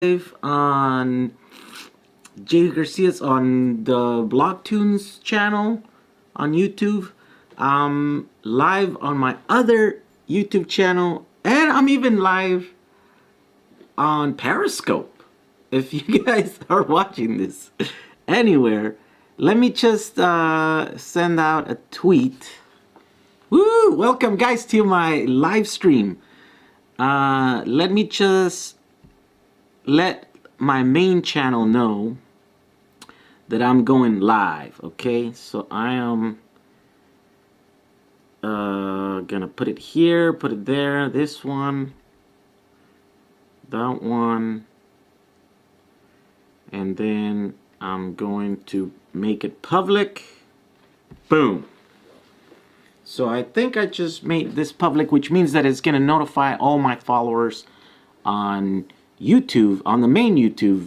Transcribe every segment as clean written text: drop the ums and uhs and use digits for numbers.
on Jay Garcia's on the BlogTunes channel on YouTube. I'm live on my other YouTube channel, and I'm even live on Periscope. If you guys are watching this anywhere, let me just send out a tweet. Woo! Welcome, guys, to my live stream. Let me just let my main channel know that I'm going live. Okay, so I am gonna put it here, put it there, this one, that one, and then I'm going to make it public. Boom. So I think I just made this public, which means that it's gonna notify all my followers on YouTube, on the main YouTube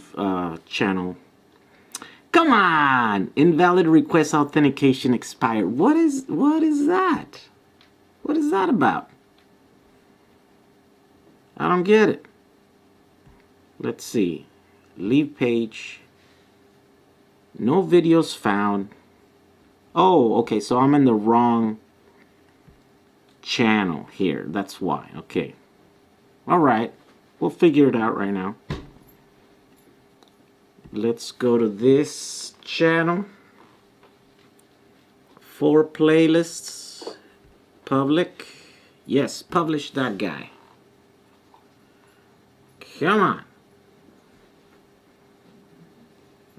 channel. Come on! Invalid request authentication expired. What is that? What is that about? I don't get it. Let's see. Leave page. No videos found. Oh, okay, so I'm in the wrong channel here. That's why. Okay. Alright. We'll figure it out right now. Let's go to this channel. 4 playlists. Public. Yes, publish that guy. Come on.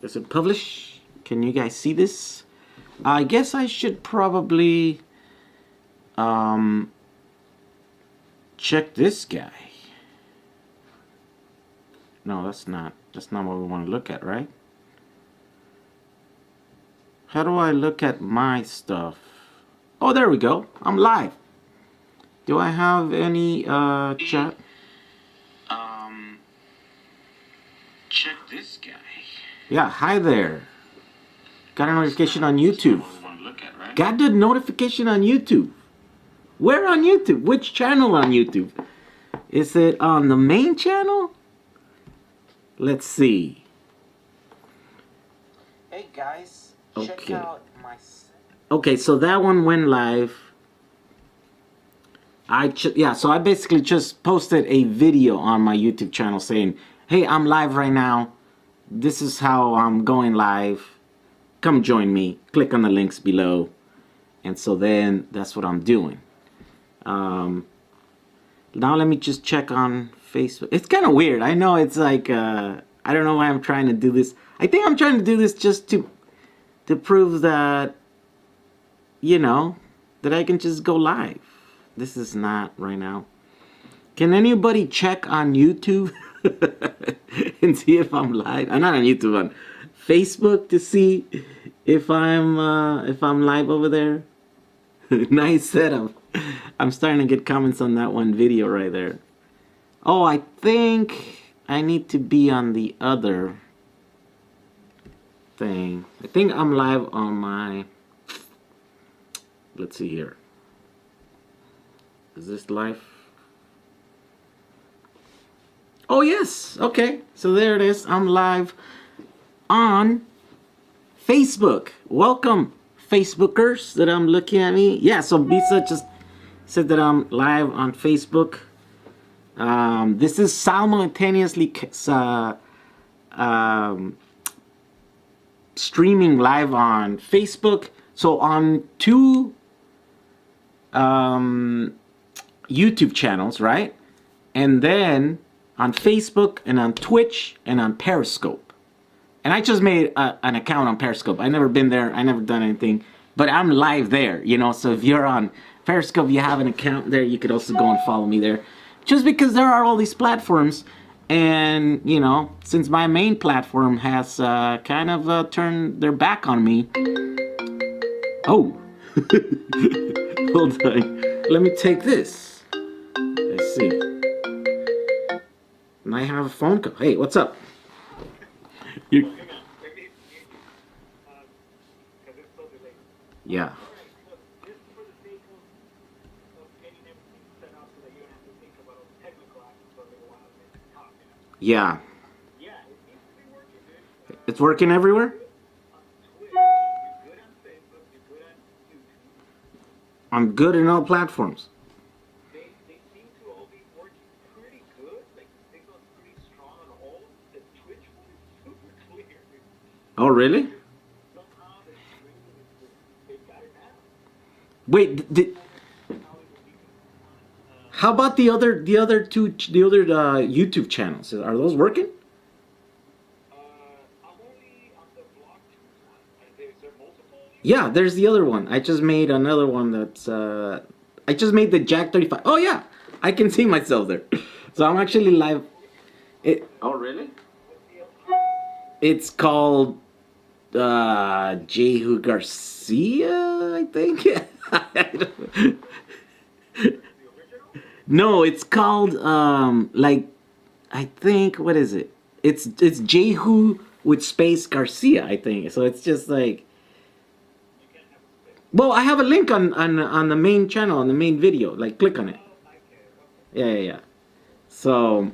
Does it publish? Can you guys see this? I guess I should probably check this guy. No, that's not what we want to look at, right? How do I look at my stuff? Oh, there we go. I'm live. Do I have any chat? Check this guy. Yeah, hi there. Got a notification on YouTube. Got the notification on YouTube. Where on YouTube? Which channel on YouTube? Is it on the main channel? Let's see. Hey guys, check out my... Okay, so that one went live. So I basically just posted a video on my YouTube channel saying, hey, I'm live right now. This is how I'm going live. Come join me. Click on the links below. And so then that's what I'm doing. Now let me just check on Facebook. It's kind of weird. I know it's like, I don't know why I'm trying to do this. I think I'm trying to do this just to prove that, you know, that I can just go live. This is not right now. Can anybody check on YouTube and see if I'm live? I'm not on YouTube, on Facebook to see if I'm live over there. Nice setup. I'm starting to get comments on that one video right there. Oh, I think I need to be on the other thing. I think I'm live on my... Let's see here. Is this live? Oh, yes. Okay. So there it is. I'm live on Facebook. Welcome, Facebookers that I'm looking at me. Yeah, so Bisa just said that I'm live on Facebook. This is simultaneously streaming live on Facebook. So on 2 YouTube channels, right? And then on Facebook and on Twitch and on Periscope. And I just made an account on Periscope. I've never been there. I never done anything. But I'm live there, you know. So if you're on Periscope, you have an account there, you could also go and follow me there. Just because there are all these platforms. And, you know, since my main platform has kind of turned their back on me. Oh. Hold on. Let me take this. Let's see. And I have a phone call. Hey, what's up? Yeah. Yeah. It's working everywhere? I'm good in all platforms. They seem to all be working pretty good. Like the signal's pretty strong on all. The Twitch one is super clear. Oh, really? Somehow the streaming is they got it now. Wait, how about the other YouTube channels? Are those working? I'm only on the block one. Is there multiple? Yeah, there's the other one. I just made another one that's I just made the Jack 35. Oh yeah, I can see myself there. So I'm actually live. Oh really? It's called Jehu Garcia, I think. No, it's called like I think, what is it? It's Jehu with space Garcia, I think. So it's just like, well, I have a link on the main channel, on the main video. Like, click on it. Yeah. So,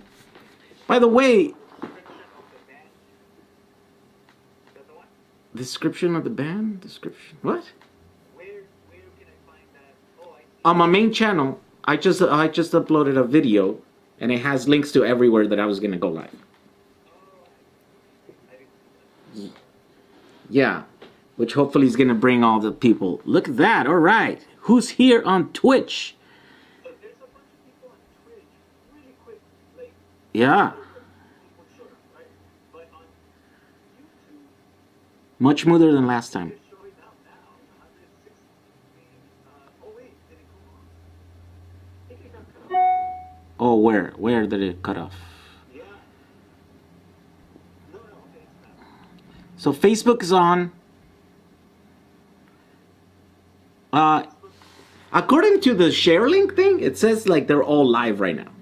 by the way, description of the band? Description? What? Where can I find that? Oh, I see. On my main channel, I just uploaded a video, and it has links to everywhere that I was gonna go live. Yeah, which hopefully is gonna bring all the people. Look at that! All right, who's here on Twitch? But there's a bunch of people on Twitch really quick. Like, Yeah, people showed up, right? But on YouTube, much smoother than last time. it's showing up now. 160. Oh wait, did it come on? I think it got cut off. Oh, where did it cut off? Yeah. No, okay, it's not. So Facebook is on. According to the share link thing, it says like they're all live right now.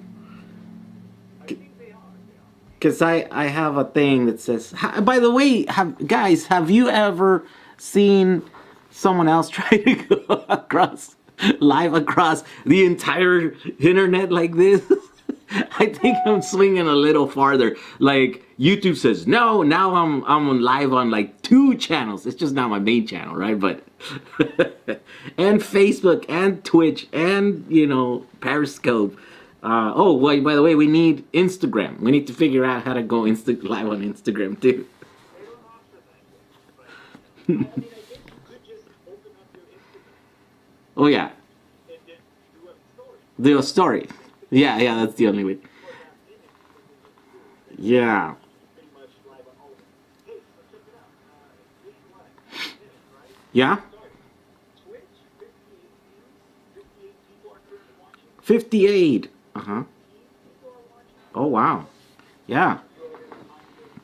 I think they are. Because I have a thing that says, by the way, have you ever seen someone else try to go live across the entire internet like this? I think I'm swinging a little farther. Like, YouTube says, no, now I'm live on like 2 channels. It's just not my main channel, right? But, and Facebook and Twitch and, Periscope. Oh, well, by the way, we need Instagram. We need to figure out how to go live on Instagram too. They don't offer that yet. But, I mean, I guess you could just open up your Instagram Oh yeah, and then do a story. the story. Yeah, that's the only way. Yeah. Pretty much live on all of them. Hey, so check it out. It's what? 10 minutes, right? Yeah? Sorry. Twitch, 58 views. 58 people are currently watching. 58. Uh-huh. People are watching. Oh wow. Yeah. You're on your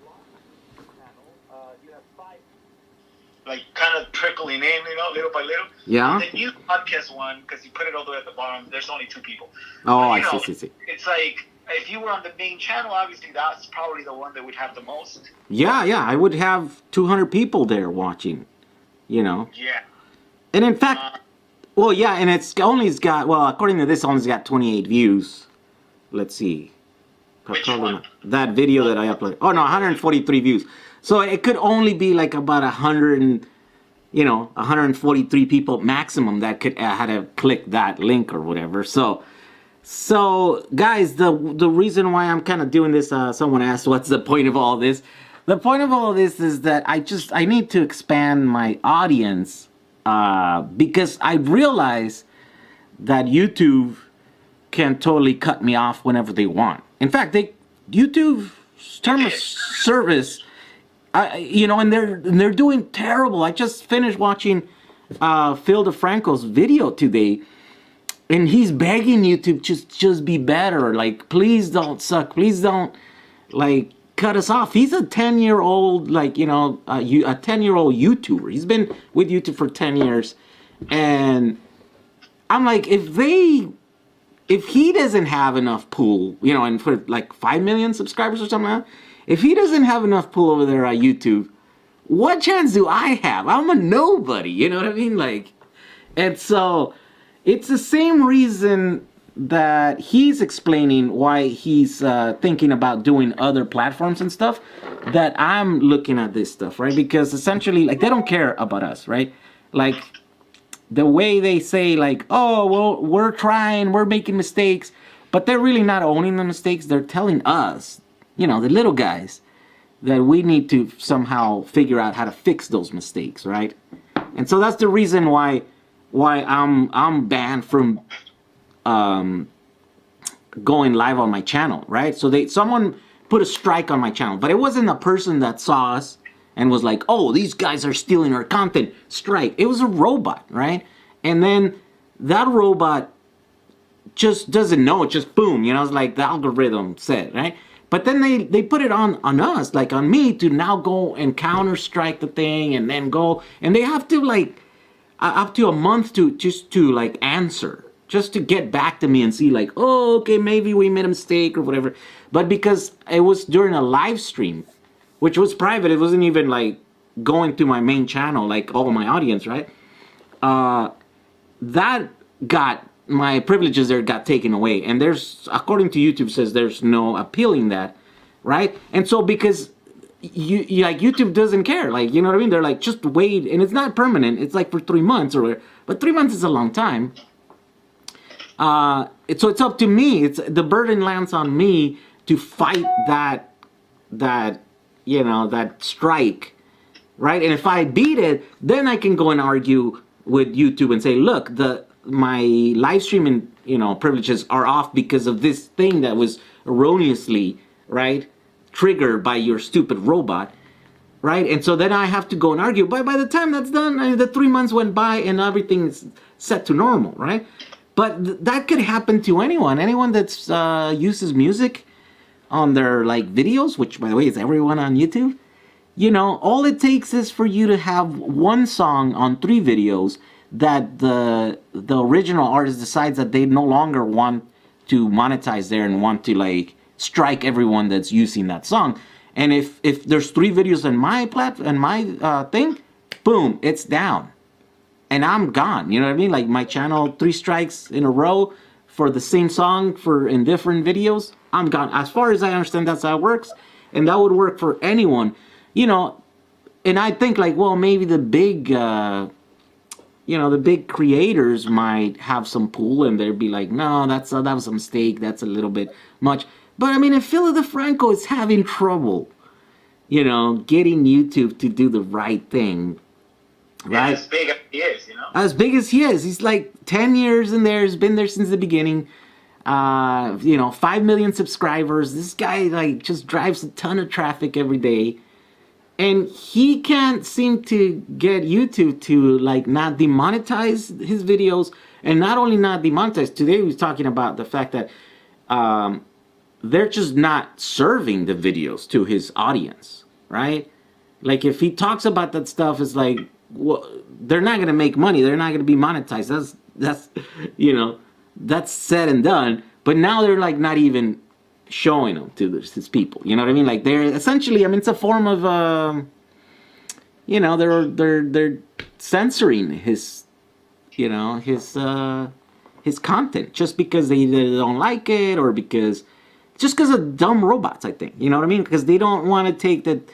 blog channel. You have 5. Like, kind of trickling in, little by little. Yeah. The new podcast one, because you put it all the way at the bottom, there's only 2 people. Oh, But, I see. It's like, if you were on the main channel, obviously that's probably the one that would have the most. Yeah, I would have 200 people there watching, Yeah. And in fact, well, yeah, and according to this, only got 28 views. Let's see. Which Probably one? not. That video that I uploaded. Oh, no, 143 views. So it could only be like about 143 people maximum that could had to click that link or whatever. So guys, the reason why I'm kind of doing this, someone asked, what's the point of all this? The point of all this is that I need to expand my audience, because I realize that YouTube can totally cut me off whenever they want. In fact, YouTube's term of service, and they're doing terrible. I just finished watching Phil DeFranco's video today, and he's begging you to just be better. Like, please don't suck. Please don't cut us off. He's a 10-year-old, a 10-year-old YouTuber. He's been with YouTube for 10 years, and I'm like, if he doesn't have enough pull, and for like 5 million subscribers or something like that, if he doesn't have enough pull over there on YouTube, what chance do I have? I'm a nobody, you know what I mean? And so it's the same reason that he's explaining why he's thinking about doing other platforms and stuff, that I'm looking at this stuff, right? Because essentially, like, they don't care about us, right? Like, the way they say, like, oh, well, we're trying, we're making mistakes, but they're really not owning the mistakes. They're telling us, the little guys, that we need to somehow figure out how to fix those mistakes, right? And so that's the reason why I'm banned from going live on my channel, right? So someone put a strike on my channel, but it wasn't a person that saw us and was like, oh, these guys are stealing our content, strike. It was a robot, right? And then that robot just doesn't know, it just boom, it's like the algorithm said, right? But then they put it on us, like on me, to now go and counter strike the thing, and then go, and they have to, like, up to a month to like answer, just to get back to me and see, like, oh, okay, maybe we made a mistake or whatever. But because it was during a live stream, which was private, it wasn't even like going to my main channel, like all of my audience, right? That got, my privileges there got taken away. And there's, according to YouTube, says there's no appealing that, right? And so because like YouTube doesn't care, like, you know what I mean? They're like, just wait, and it's not permanent. It's like for 3 months but 3 months is a long time. So it's up to me. It's the burden lands on me to fight that strike, right? And if I beat it, then I can go and argue with YouTube and say, look, my live streaming, privileges are off because of this thing that was erroneously, right, triggered by your stupid robot, right? And so then I have to go and argue. But by the time that's done, the 3 months went by and everything is set to normal, right? But that could happen to anyone that's uses music on their, like, videos, which, by the way, is everyone on YouTube. All it takes is for you to have one song on 3 videos that the original artist decides that they no longer want to monetize there and want to, like, strike everyone that's using that song. And if there's 3 videos on my thing, boom, it's down. And I'm gone. You know what I mean? Like, my channel, 3 strikes in a row for the same song in different videos, I'm gone. As far as I understand, that's how it works. And that would work for anyone. And I think, like, well, maybe the big, the big creators might have some pull, and they'd be like, no, that was a mistake. That's a little bit much. But, I mean, if Philip DeFranco is having trouble, getting YouTube to do the right thing, right? As big as he is, As big as he is. He's like 10 years in there. He's been there since the beginning. 5 million subscribers. This guy, like, just drives a ton of traffic every day. And he can't seem to get YouTube to, like, not demonetize his videos. And not only not demonetize, today he was talking about the fact that they're just not serving the videos to his audience, right? Like, if he talks about that stuff, it's like, well, they're not going to make money. They're not going to be monetized. That's that's said and done. But now they're, like, not even showing them to his people. You know what I mean? Like, they're essentially, I mean, it's a form of, they're censoring his, his content just because they don't like it, or just because of dumb robots, I think. You know what I mean? Because they don't want to take that.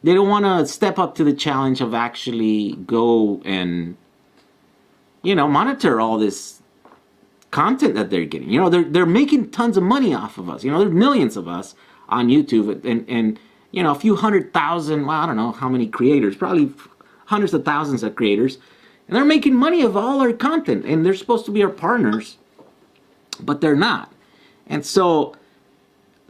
They don't want to step up to the challenge of actually go and, monitor all this content that they're getting. They're making tons of money off of us. There's millions of us on YouTube, and a few 100,000, well, I don't know how many creators, probably hundreds of thousands of creators, and they're making money of all our content, and they're supposed to be our partners, but they're not. And so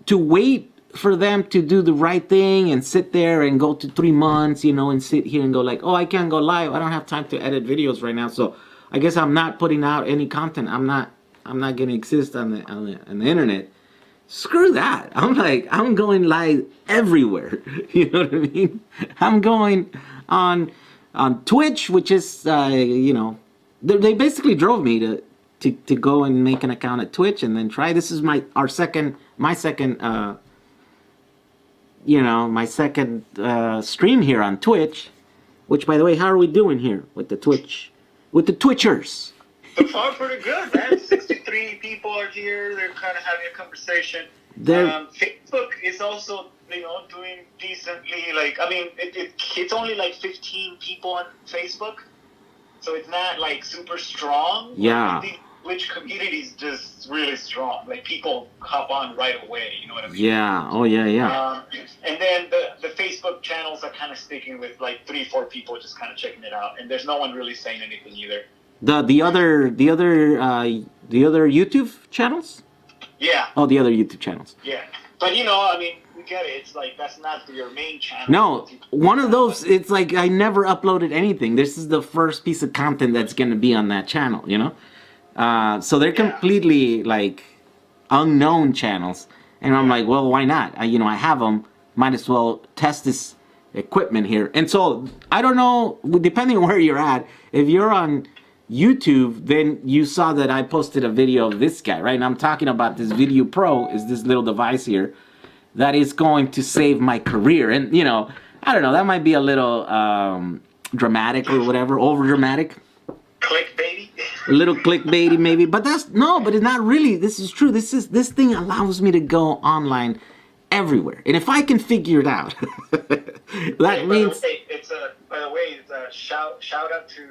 to wait for them to do the right thing and sit there and go to 3 months, and sit here and go like, oh, I can't go live. I don't have time to edit videos right now. So I guess I'm not putting out any content. I'm not going to exist on the internet. Screw that. I'm going live everywhere. You know what I mean? I'm going on Twitch, which is, they basically drove me to go and make an account at Twitch and then try. This is my second stream here on Twitch, which, by the way, how are we doing here with the Twitch, with the Twitchers? So far, pretty good, man. 63 three people are here. They're kind of having a conversation. There, Facebook is also, doing decently. Like, I mean, it's only like 15 people on Facebook, so it's not like super strong. Yeah. The Twitch community is just really strong. Like, people hop on right away. You know what I mean? yeah. Oh, yeah. And then the Facebook channels are kind of sticking with like 3-4 people just kind of checking it out, and there's no one really saying anything either. The other YouTube channels? Yeah. Oh, the other YouTube channels. Yeah. But I mean, we get it. It's like that's not your main channel. No, one of those. It's like I never uploaded anything. This is the first piece of content that's gonna be on that channel. So they're completely like unknown channels, and I'm like, well, why not? I have them. Might as well test this equipment here. And so I don't know, depending on where you're at. If you're on YouTube, then you saw that I posted a video of this guy, right? And I'm talking about this VidiuPro, is this little device here that is going to save my career. And I don't know, that might be a little dramatic or whatever, over dramatic. Clickbaity. A little clickbaity maybe, but but it's not really. This is true. This thing allows me to go online everywhere, and if I can figure it out, that means. By the way, it's a shout out to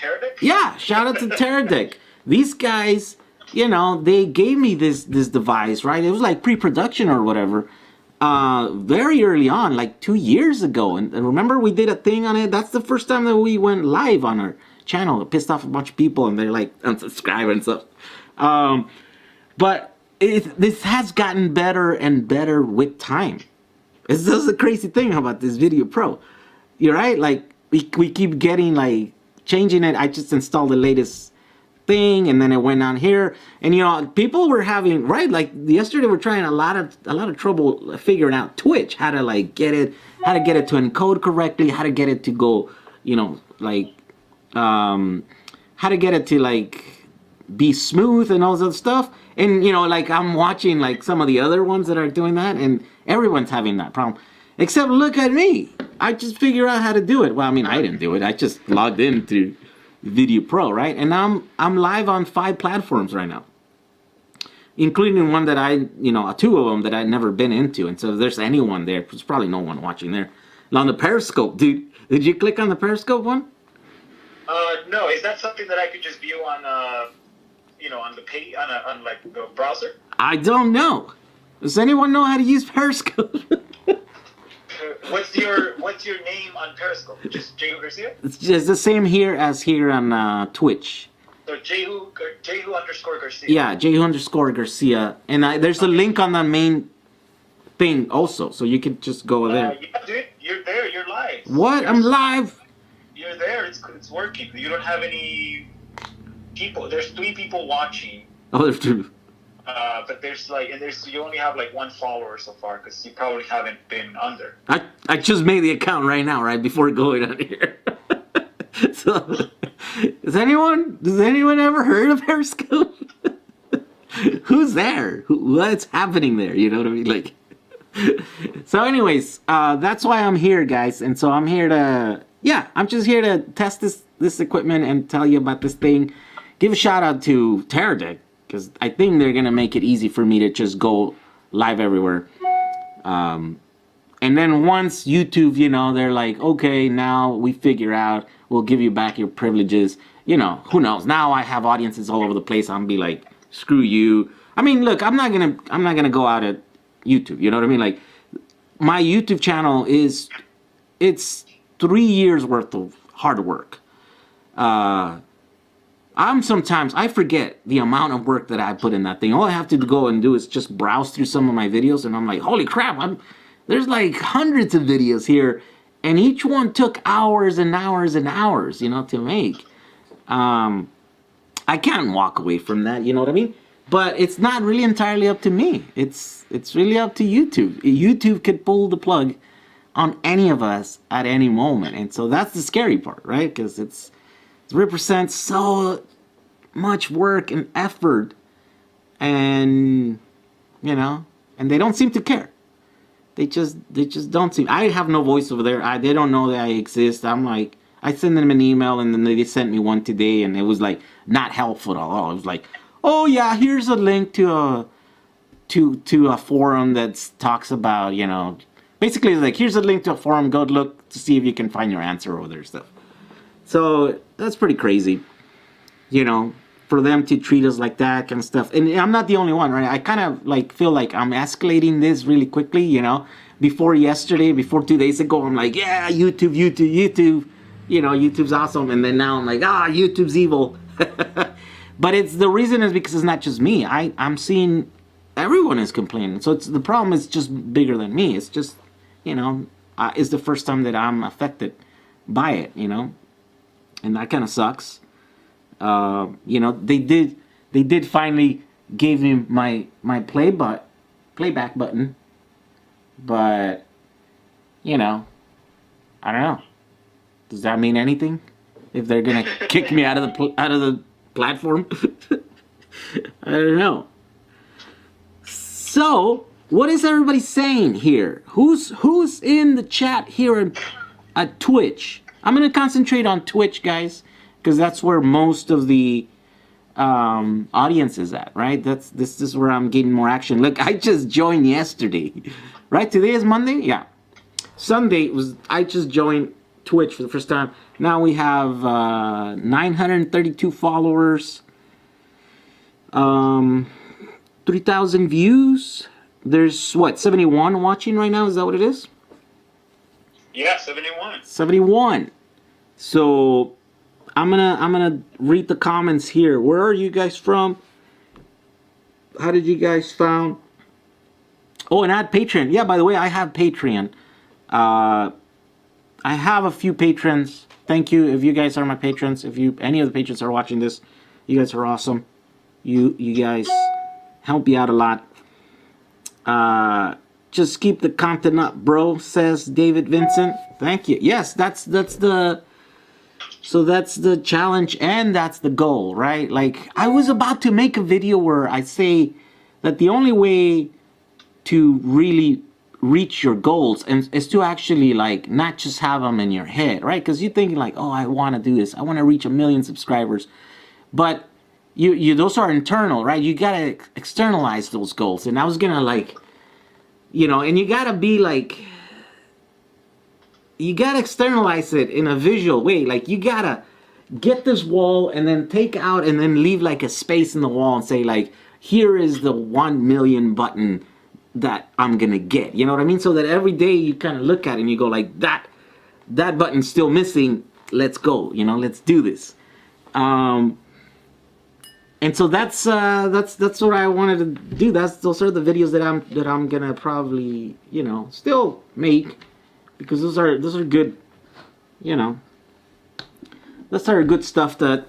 Teradek. Yeah, shout out to Teradek. These guys, they gave me this device, right? It was like pre-production or whatever, very early on, like 2 years ago. And remember, we did a thing on it. That's the first time that we went live on our channel. It pissed off a bunch of people, and they're like unsubscribe and stuff. But this has gotten better and better with time. This is the crazy thing about this VidiuPro. You're right, like we keep getting like changing it. I just installed the latest thing, and then it went on here, and people were having like yesterday we're trying a lot of trouble figuring out Twitch, how to like get it to encode correctly, how to get it to go, how to get it to like be smooth and all this other stuff. And like I'm watching like some of the other ones that are doing that, and everyone's having that problem. Except look at me. I just figured out how to do it. Well, I mean, I didn't do it. I just logged into VidiuPro, right? And I'm live on 5 platforms right now, including one that two of them that I'd never been into. And so if there's anyone there, there's probably no one watching there. And on the Periscope, dude, did you click on the Periscope one? No. Is that something that I could just view on on the page on like the browser? I don't know. Does anyone know how to use Periscope? What's your name on Periscope? Just Jehu Garcia? It's just the same here as here on Twitch. So Jehu _ Garcia. Yeah, Jehu _ Garcia. And there's a link on the main thing also, so you can just go there. Yeah, dude, you're there. You're live. What? I'm live. You're there. It's working. You don't have any people. There's 3 people watching. Oh, there's 2. But you only have like 1 follower so far, because you probably haven't been under. I just made the account right now, right before going on here. So, has anyone ever heard of Periscope? Who's there? What's happening there? You know what I mean? Like, so anyways, that's why I'm here, guys. And so I'm here I'm just here to test this equipment and tell you about this thing. Give a shout out to Teradek, because I think they're going to make it easy for me to just go live everywhere. And then once YouTube, they're like, okay, now we figure out, we'll give you back your privileges. Who knows? Now I have audiences all over the place. I'm be like, screw you. I mean, look, I'm not gonna go out at YouTube. You know what I mean? Like, my YouTube channel it's 3 years worth of hard work. I forget the amount of work that I put in that thing. All I have to go and do is just browse through some of my videos, and I'm like, holy crap, there's like hundreds of videos here, and each one took hours and hours and hours, to make. I can't walk away from that, you know what I mean? But it's not really entirely up to me. It's really up to YouTube. YouTube could pull the plug on any of us at any moment, and so that's the scary part, right? Because it represents so much work and effort, and and they don't seem to care. They just don't seem. I have no voice over there. They don't know that I exist. I'm like, I send them an email, and then they sent me one today, and it was like not helpful at all. It was like, oh yeah, here's a link to a forum that talks about, you know, basically like, here's a link to a forum, go look to see if you can find your answer over there stuff. So that's pretty crazy, you know, for them to treat us like that kind of stuff. And I'm not the only one, right? I kind of like feel like I'm escalating this really quickly, you know. Before 2 days ago, I'm like, yeah, YouTube, you know, YouTube's awesome. And then now I'm like, YouTube's evil. But the reason is because it's not just me. I'm seeing everyone is complaining. So the problem is just bigger than me. It's just, you know, it's the first time that I'm affected by it, you know. And that kind of sucks. You know, they did finally gave me my playback button, but you know, I don't know. Does that mean anything? If they're gonna kick me out of the platform, I don't know. So, what is everybody saying here? Who's in the chat here at Twitch? I'm gonna concentrate on Twitch, guys, because that's where most of the audience is at, right? This is where I'm getting more action. Look, I just joined yesterday, right? Today is Monday, yeah. Sunday I just joined Twitch for the first time. Now we have 932 followers, 3,000 views. There's what, 71 watching right now? Is that what it is? Yeah, 71. 71. So I'm gonna read the comments here. Where are you guys from? How did you guys found? Oh, and add Patreon. Yeah, by the way, I have Patreon. I have a few patrons. Thank you if you guys are my patrons. If any of the patrons are watching this, you guys are awesome. You guys help me out a lot. Just keep the content up, bro, says David Vincent. Thank you. Yes, that's the challenge and that's the goal, right? Like, I was about to make a video where I say that the only way to really reach your goals is to actually, like, not just have them in your head, right? Because you're thinking like, oh, I want to do this, I want to reach 1 million subscribers, but you those are internal, right? You gotta externalize those goals. And I was gonna, like, you know, and you gotta be like, you gotta externalize it in a visual way. Like, you gotta get this wall and then take out and then leave like a space in the wall and say, like, here is the 1 million button that I'm gonna get. You know what I mean? So that every day you kind of look at it and you go like, that button's still missing. Let's go. You know, let's do this. And so that's what I wanted to do. Those are the videos that I'm gonna probably, you know, still make, because those are good, you know, those are good stuff that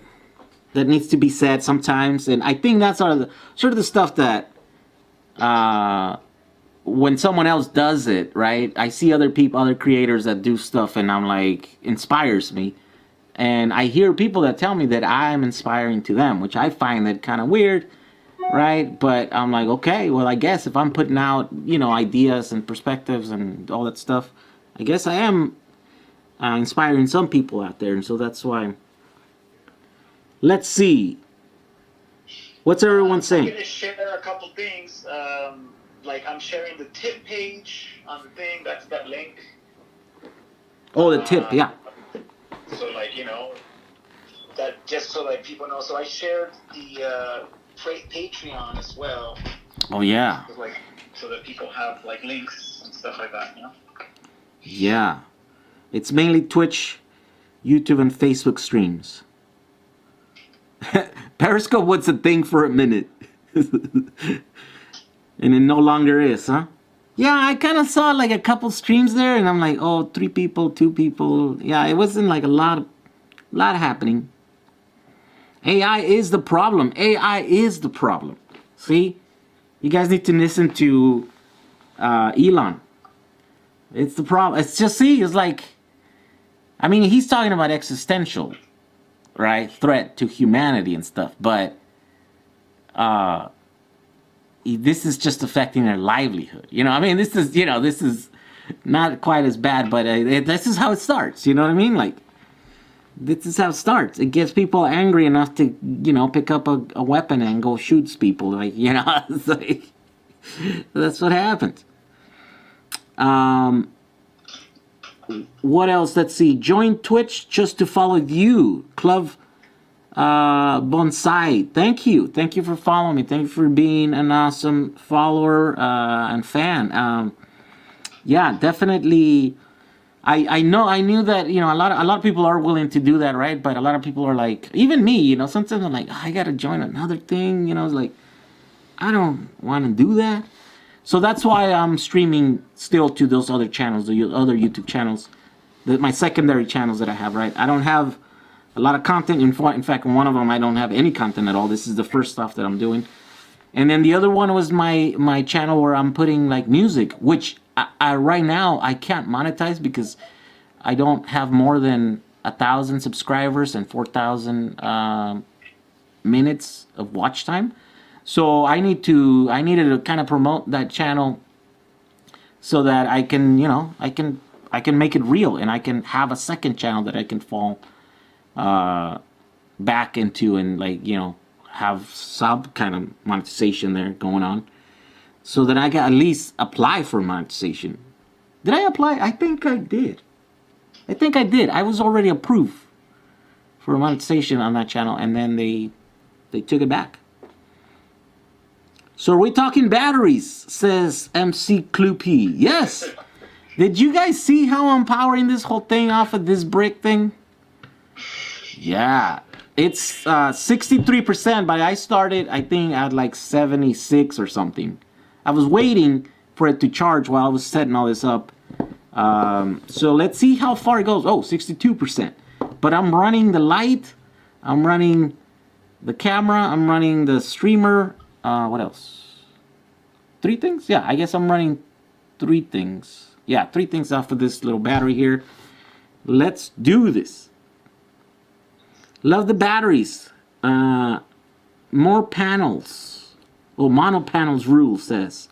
needs to be said sometimes. And I think that's sort of the stuff that when someone else does it, right? I see other creators that do stuff, and I'm like, inspires me. And I hear people that tell me that I'm inspiring to them, which I find that kind of weird, right? But I'm like, okay, well, I guess if I'm putting out, you know, ideas and perspectives and all that stuff, I guess I am inspiring some people out there. And so that's why. Let's see. What's everyone saying? I'm going to share a couple things. Like, I'm sharing the tip page on the thing. That's that link. Oh, the tip, yeah. So, like, you know, that just so like people know. So I shared the Patreon as well. Oh yeah. Like, so that people have like links and stuff like that, you know. Yeah, it's mainly Twitch, YouTube, and Facebook streams. Periscope was a thing for a minute, and it no longer is, huh? Yeah, I kind of saw like a couple streams there, and I'm like, oh, 3 people, 2 people. Yeah, it wasn't like a lot happening. AI is the problem. AI is the problem. See? You guys need to listen to Elon. It's the problem. It's just, see, it's like, I mean, he's talking about existential, right? Threat to humanity and stuff, but this is just affecting their livelihood. You know, I mean, this is not quite as bad, but this is how it starts. You know what I mean? Like, This is how it starts. It gets people angry enough to, pick up a weapon and go shoots people. Like, it's like, that's what happens. What else? Let's see. Join Twitch just to follow you. Club Bonsai. Thank you. Thank you for following me. Thank you for being an awesome follower and fan. Yeah, definitely. I knew that, a lot of people are willing to do that, right? But a lot of people are like, even me, sometimes I'm like, I gotta join another thing, it's like, I don't want to do that. So that's why I'm streaming still to those other channels, the other YouTube channels, my secondary channels that I have, right? I don't have a lot of content. In fact, in one of them, I don't have any content at all. This is the first stuff that I'm doing. And then the other one was my channel where I'm putting like music, which I right now I can't monetize because I don't have more than 1,000 subscribers and 4,000 minutes of watch time. So I needed to kind of promote that channel so that I can I can make it real, and I can have a second channel that I can fall back into and have some kind of monetization there going on, so that I can at least apply for monetization. Did I apply? I think I did. I was already approved for monetization on that channel, and then they took it back. So are we talking batteries? Says MC Kloopy. Yes. Did you guys see how I'm powering this whole thing off of this brick thing? Yeah. It's 63%, but I started, I think, at like 76 or something. I was waiting for it to charge while I was setting all this up. So let's see how far it goes. Oh, 62%. But I'm running the light. I'm running the camera. I'm running the streamer. What else? 3 things? Yeah, I guess I'm running 3 things. Yeah, 3 things off of this little battery here. Let's do this. Love the batteries. More panels. Oh, mono panels rule says.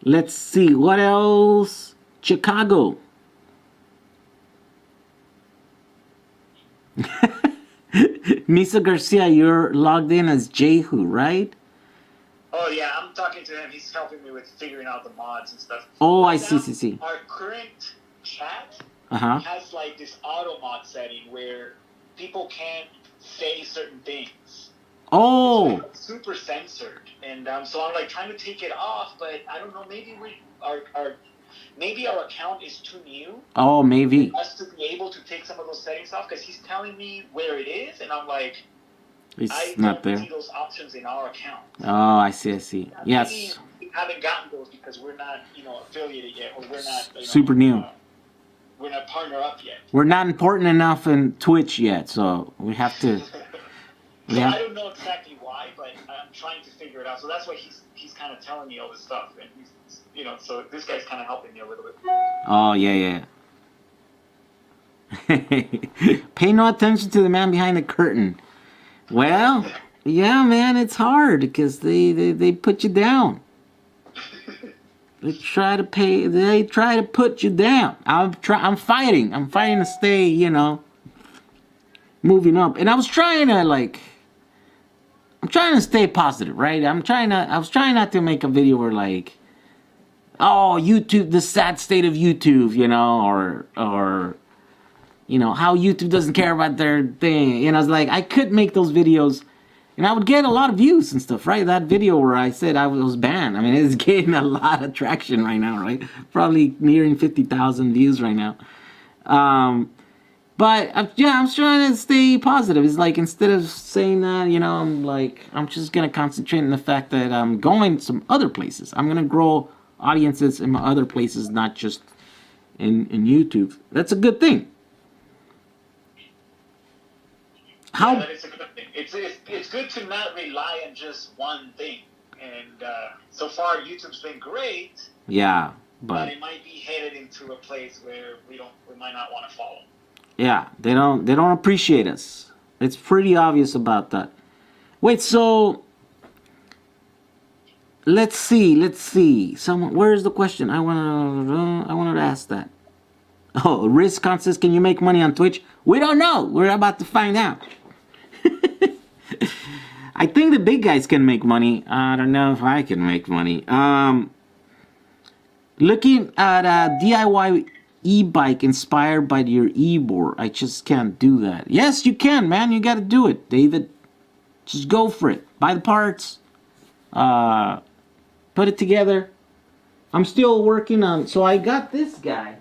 Let's see. What else? Chicago. Misa Garcia, you're logged in as Jehu, right? Oh yeah, I'm talking to him. He's helping me with figuring out the mods and stuff. Oh, right I see. Our current chat Uh-huh. has like this auto mod setting where people can't say certain things. Oh. It's like super censored, and so I'm like trying to take it off, but I don't know. Maybe maybe our account is too new. Oh, maybe. For us to be able to take some of those settings off, because he's telling me where it is, and I'm like, It's not there. I don't see those options in our account. Oh, I see. Yes. Maybe we haven't gotten those because we're not, affiliated yet, or we're not super new. We're not partner up yet. We're not important enough in Twitch yet, so we have to. I don't know exactly why, but I'm trying to figure it out. So that's why he's kind of telling me all this stuff, and he's so this guy's kind of helping me a little bit. Oh yeah. Pay no attention to the man behind the curtain. Well, yeah, man, it's hard because they put you down. They try to put you down. I'm fighting to stay, moving up. And I was trying to stay positive, right? I was trying not to make a video where like, oh, YouTube, the sad state of YouTube, or how YouTube doesn't care about their thing. I was like, I could make those videos and I would get a lot of views and stuff, right? That video where I said I was banned, I mean, it's getting a lot of traction right now, right? Probably nearing 50,000 views right now. But I'm trying to stay positive. It's like, instead of saying that, I'm just going to concentrate on the fact that I'm going some other places. I'm going to grow audiences in other places, not just in YouTube. That's a good thing. Yeah, that is a good thing. It's good to not rely on just one thing. And so far, YouTube's been great. Yeah, but it might be headed into a place where we might not want to follow. Yeah, they don't appreciate us. It's pretty obvious about that. Wait, so let's see. Where's the question? I wanted to ask that. Oh, Risk says, can you make money on Twitch? We don't know. We're about to find out. I think the big guys can make money. I don't know if I can make money. Looking at a DIY e-bike inspired by your e-board. I just can't do that. Yes, you can, man. You got to do it, David. Just go for it. Buy the parts. Put it together. I'm still working on... So I got this guy.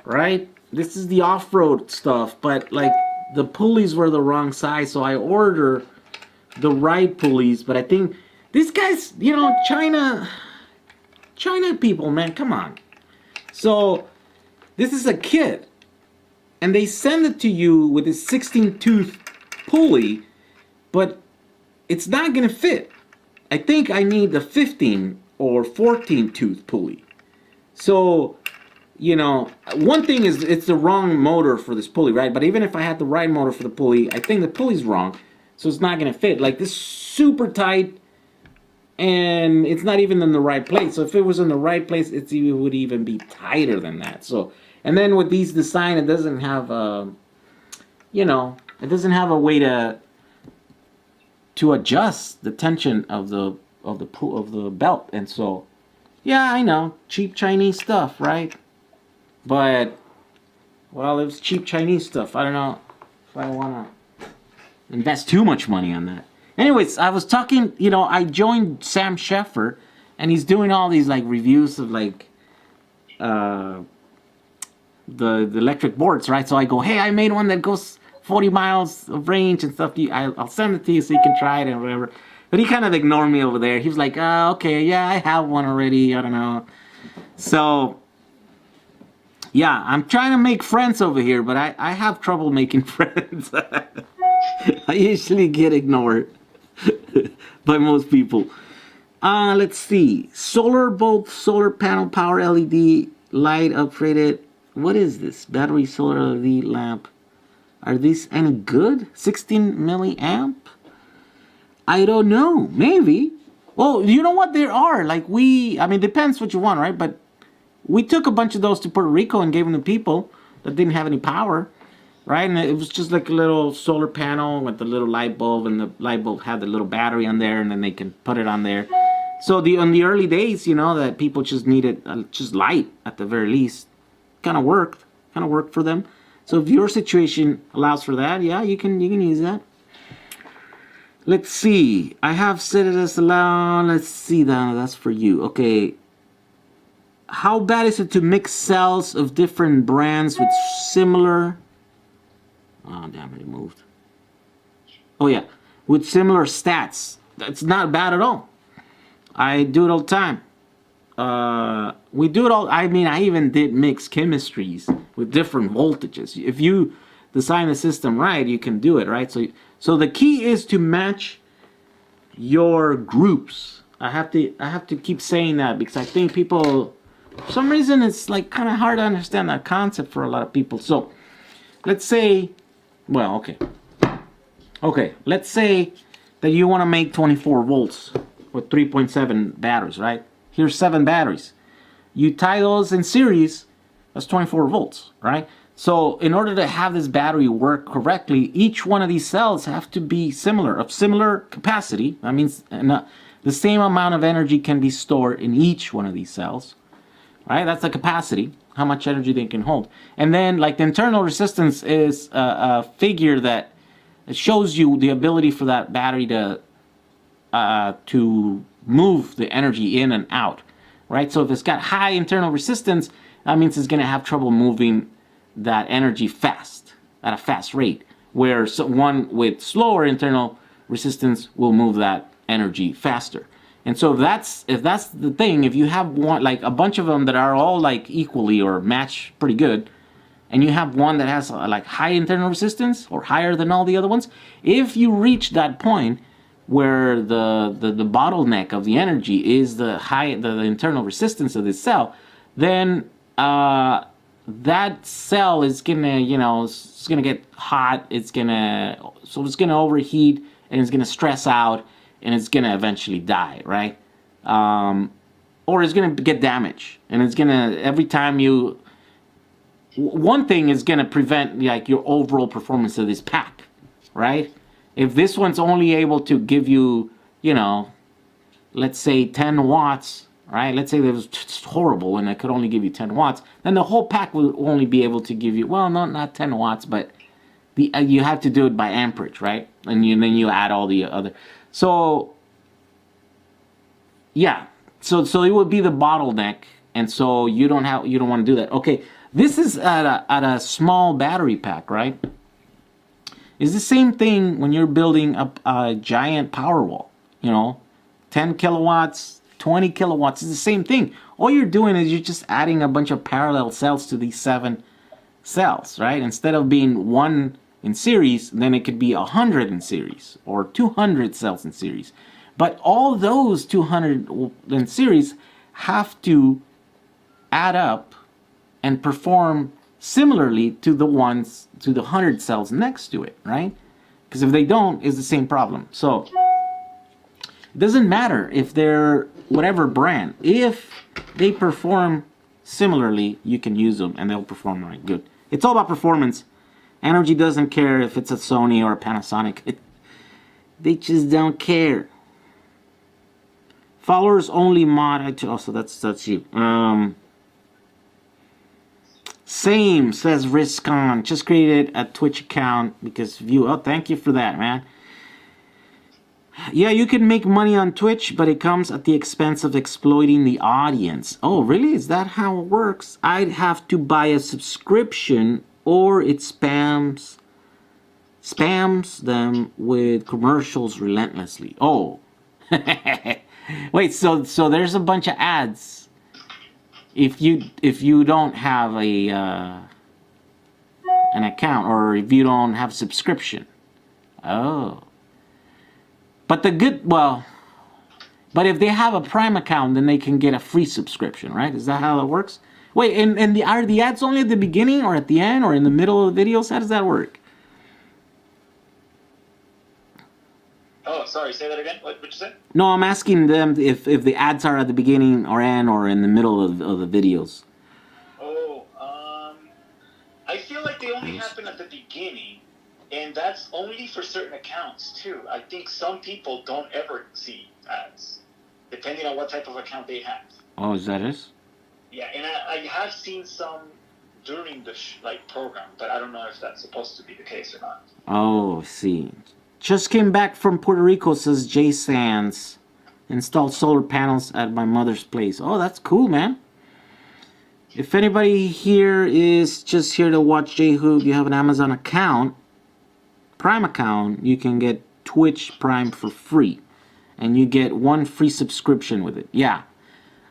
Right? This is the off-road stuff. But, like, the pulleys were the wrong size. So I order the right pulleys. But I think... These guys, you know, China people, man, come on. So, this is a kit. And they send it to you with a 16-tooth pulley, but it's not going to fit. I think I need a 15 or 14-tooth pulley. So, you know, one thing is it's the wrong motor for this pulley, right? But even if I had the right motor for the pulley, I think the pulley's wrong. So it's not going to fit. Like, this is super tight. And it's not even in the right place. So if it was in the right place, it would even be tighter than that. So, and then with these design, it doesn't have you know, it doesn't have a way to adjust the tension of the belt. And so, yeah, I know, cheap Chinese stuff, right? But, well, it was cheap Chinese stuff. I don't know if I want to invest too much money on that. Anyways, I was talking, you know, I joined Sam Sheffer, and he's doing all these, like, reviews of, like, the electric boards, right? So I go, hey, I made one that goes 40 miles of range and stuff. I'll send it to you so you can try it and whatever. But he kind of ignored me over there. He was like, okay, yeah, I have one already. I don't know. So, yeah, I'm trying to make friends over here, but I have trouble making friends. I usually get ignored by most people. Let's see. Solar bulb, solar panel, power LED, light upgraded. What is this? Battery, solar LED lamp. Are these any good? 16 milliamp? I don't know. Maybe. Well, you know what? There are. Like I mean, depends what you want, right? But we took a bunch of those to Puerto Rico and gave them to people that didn't have any power. Right, and it was just like a little solar panel with the little light bulb, and the light bulb had the little battery on there, and then they can put it on there. So on the early days, you know, that people just needed just light at the very least, kind of worked for them. So if your situation allows for that, yeah, you can use that. Let's see. I have set it as allowed. Let's see, that's for you. Okay. How bad is it to mix cells of different brands with similar? Oh, damn it, moved. Oh, yeah. With similar stats. That's not bad at all. I do it all the time. We do it all. I mean, I even did mix chemistries with different voltages. If you design the system right, you can do it, right? So the key is to match your groups. I have to keep saying that because I think people, for some reason, it's like kind of hard to understand that concept for a lot of people. So let's say... Well, okay, let's say that you want to make 24 volts with 3.7 batteries, right? Here's 7 batteries. You tie those in series, that's 24 volts, right? So in order to have this battery work correctly, each one of these cells have to be of similar capacity. That means the same amount of energy can be stored in each one of these cells, right? That's the capacity. How much energy they can hold. And then, like, the internal resistance is a figure that shows you the ability for that battery to move the energy in and out, right? So if it's got high internal resistance, that means it's going to have trouble moving that energy at a fast rate, where one with slower internal resistance will move that energy faster. And so if that's the thing, if you have one, like a bunch of them that are all like equally or match pretty good, and you have one that has like high internal resistance or higher than all the other ones, if you reach that point where the bottleneck of the energy is the internal resistance of this cell, then that cell is gonna, you know, it's gonna get hot. It's gonna overheat and it's gonna stress out. And it's going to eventually die, right? or it's gonna get damaged, and it's gonna every time you. One thing is gonna prevent like your overall performance of this pack, right? If this one's only able to give you, you know, let's say 10 watts, right? Let's say that was just horrible and it could only give you 10 watts, then the whole pack will only be able to give you, well, not 10 watts, but you have to do it by amperage, right? And then you add all the other. So, yeah. So it would be the bottleneck, and so you don't want to do that. Okay, this is at a small battery pack, right? It's the same thing when you're building a giant power wall, you know, 10 kilowatts, 20 kilowatts. It's the same thing. All you're doing is you're just adding a bunch of parallel cells to these 7 cells, right? Instead of being 1 in series, then it could be 100 in series or 200 cells in series. But all those 200 in series have to add up and perform similarly to the 100 cells next to it, right? Because if they don't, it's the same problem. So it doesn't matter if they're whatever brand. If they perform similarly, you can use them and they'll perform right good. It's all about performance. Energy doesn't care if it's a Sony or a Panasonic. They just don't care. Followers only mod. Oh, so that's you. Same, says Riscon. Just created a Twitch account because view. Oh, thank you for that, man. Yeah, you can make money on Twitch, but it comes at the expense of exploiting the audience. Oh, really? Is that how it works? I'd have to buy a subscription, or it spams them with commercials relentlessly. Oh. Wait, so there's a bunch of ads. If you don't have an account, or if you don't have subscription. Oh. But but if they have a Prime account, then they can get a free subscription, right? Is that how it works? Wait, and are the ads only at the beginning or at the end or in the middle of the videos? How does that work? Oh, sorry, say that again? What you say? No, I'm asking them if the ads are at the beginning or end or in the middle of the videos. Oh, I feel like they only happen at the beginning, and that's only for certain accounts, too. I think some people don't ever see ads, depending on what type of account they have. Oh, is that it? Yeah, and I have seen some during the program, but I don't know if that's supposed to be the case or not. Oh, see. Just came back from Puerto Rico, says Jay Sands. Installed solar panels at my mother's place. Oh, that's cool, man. If anybody here is just here to watch J-Hoop, you have an Amazon account, Prime account, you can get Twitch Prime for free. And you get 1 free subscription with it. Yeah.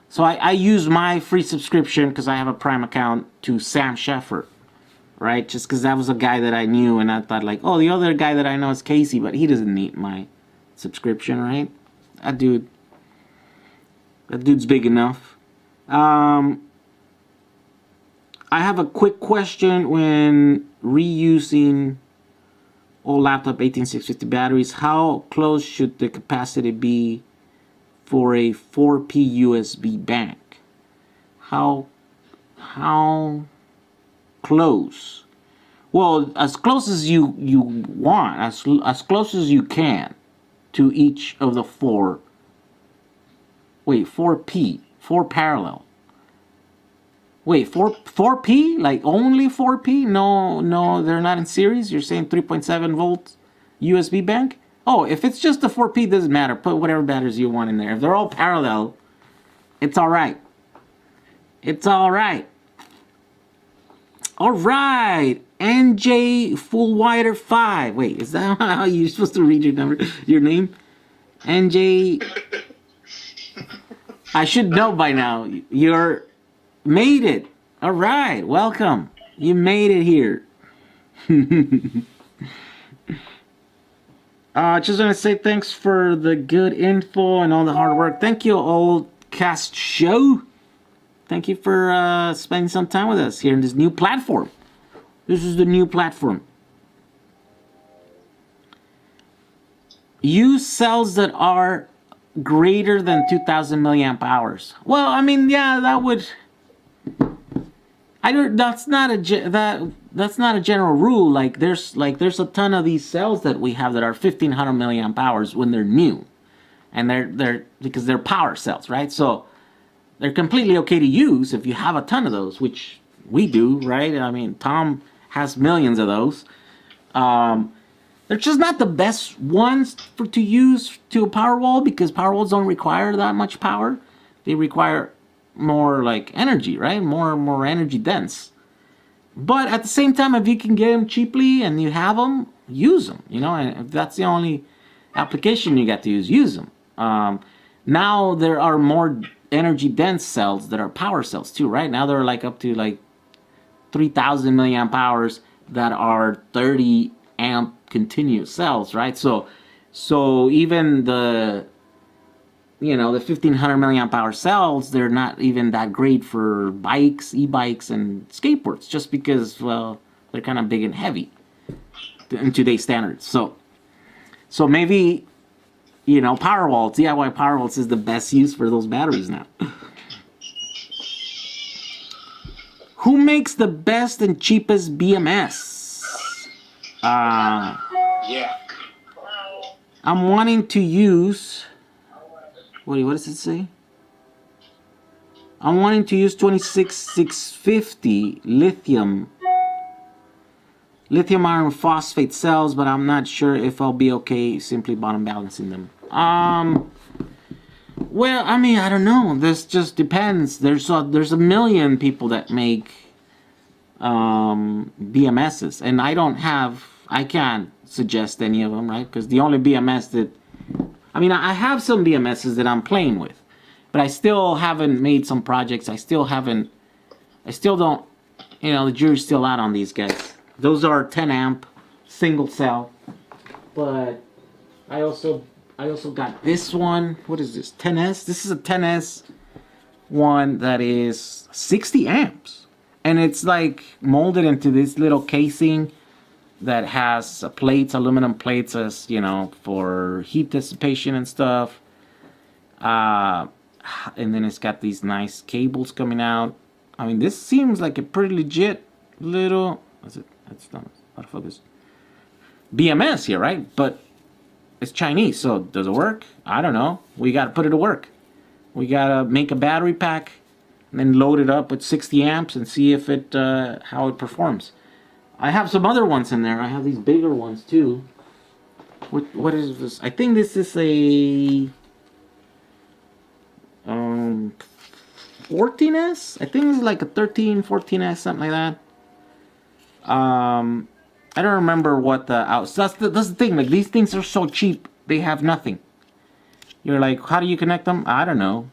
So I use my free subscription because I have a Prime account to Sam Sheffer. Right? Just because that was a guy that I knew, and I thought like, oh, the other guy that I know is Casey, but he doesn't need my subscription, right? That dude's big enough. I have a quick question. When reusing old laptop 18650 batteries, how close should the capacity be for a 4P USB bank? How close? Well, as close as you want, as close as you can to each of the 4. Wait, 4P, 4 parallel. Wait, 4P? Like only 4P? No, they're not in series. You're saying 3.7 volt USB bank? Oh, if it's just the 4P, it doesn't matter. Put whatever batteries you want in there. If they're all parallel, it's all right. It's all right. All right, NJ Fullwider 5. Wait, is that how you're supposed to read your name? NJ. I should know by now. You're made it. All right, welcome. You made it here. Just want to say thanks for the good info and all the hard work. Thank you, Old Cast Show. Thank you for spending some time with us here in this new platform. This is the new platform. Use cells that are greater than 2,000 milliamp hours. Well, I mean, yeah, that would. I don't. That's not a general rule. Like there's a ton of these cells that we have that are 1,500 milliamp hours when they're new, and they're because they're power cells, right? So they're completely okay to use if you have a ton of those, which we do, right? I mean, Tom has millions of those. They're just not the best ones to use to a power wall because power walls don't require that much power. They require more like energy, right? More energy dense. But at the same time, if you can get them cheaply and you have them, use them. You know, and if that's the only application you got to use them. Now there are more energy dense cells that are power cells too, right? Now they're like up to like 3,000 milliamp hours that are 30 amp continuous cells, right? So even the 1,500 milliamp hour cells, they're not even that great for bikes, e-bikes, and skateboards, just because, well, they're kind of big and heavy in today's standards. So maybe, Powerwall, DIY Powerwalls is the best use for those batteries now. Who makes the best and cheapest BMS? Yeah. I'm wanting to use. What does it say? I'm wanting to use 26650 lithium iron phosphate cells, but I'm not sure if I'll be okay simply bottom balancing them. Well, I mean, I don't know. This just depends. There's a million people that make BMSs, and I can't suggest any of them, right? Because the only BMS that, I mean, I have some BMSs that I'm playing with, but I still haven't made some projects. I still don't, the jury's still out on these guys. Those are 10 amp, single cell, but I also got this one. What is this? 10S? This is a 10S one that is 60 amps. And it's like molded into this little casing that has aluminum plates as, for heat dissipation and stuff. And then it's got these nice cables coming out. I mean, this seems like a pretty legit little, that's not out of focus, BMS here, right? But it's Chinese, so does it work? I don't know. We got to put it to work. We got to make a battery pack and then load it up with 60 amps and see if how it performs. I have some other ones in there. I have these bigger ones too. What is this? I think this is a 14S. I think it's like a 13, 14S, something like that. I don't remember what that's the thing. Like, these things are so cheap, they have nothing. You're like, how do you connect them? I don't know.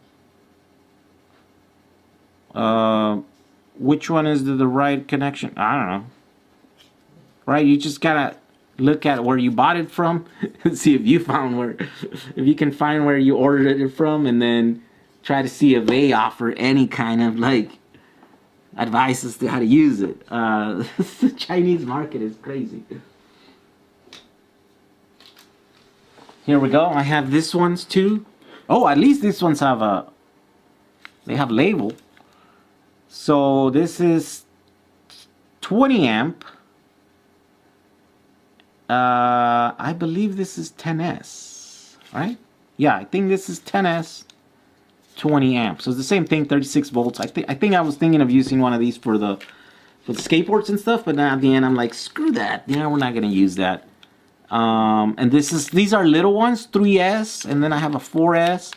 Which one is the right connection? I don't know. Right? You just gotta look at where you bought it from and see if you can find where you ordered it from, and then try to see if they offer any kind of like advice as to how to use it. The Chinese market is crazy. Here we go. I have this ones too. Oh, at least these ones have they have label. So this is 20 amp. I believe this is 10S, right? Yeah, I think this is 10S, 20 amps. So it's the same thing, 36 volts. I think I was thinking of using one of these for the skateboards and stuff, but now at the end I'm like, screw that. We're not gonna use that. And these are little ones, 3S, and then I have a 4S,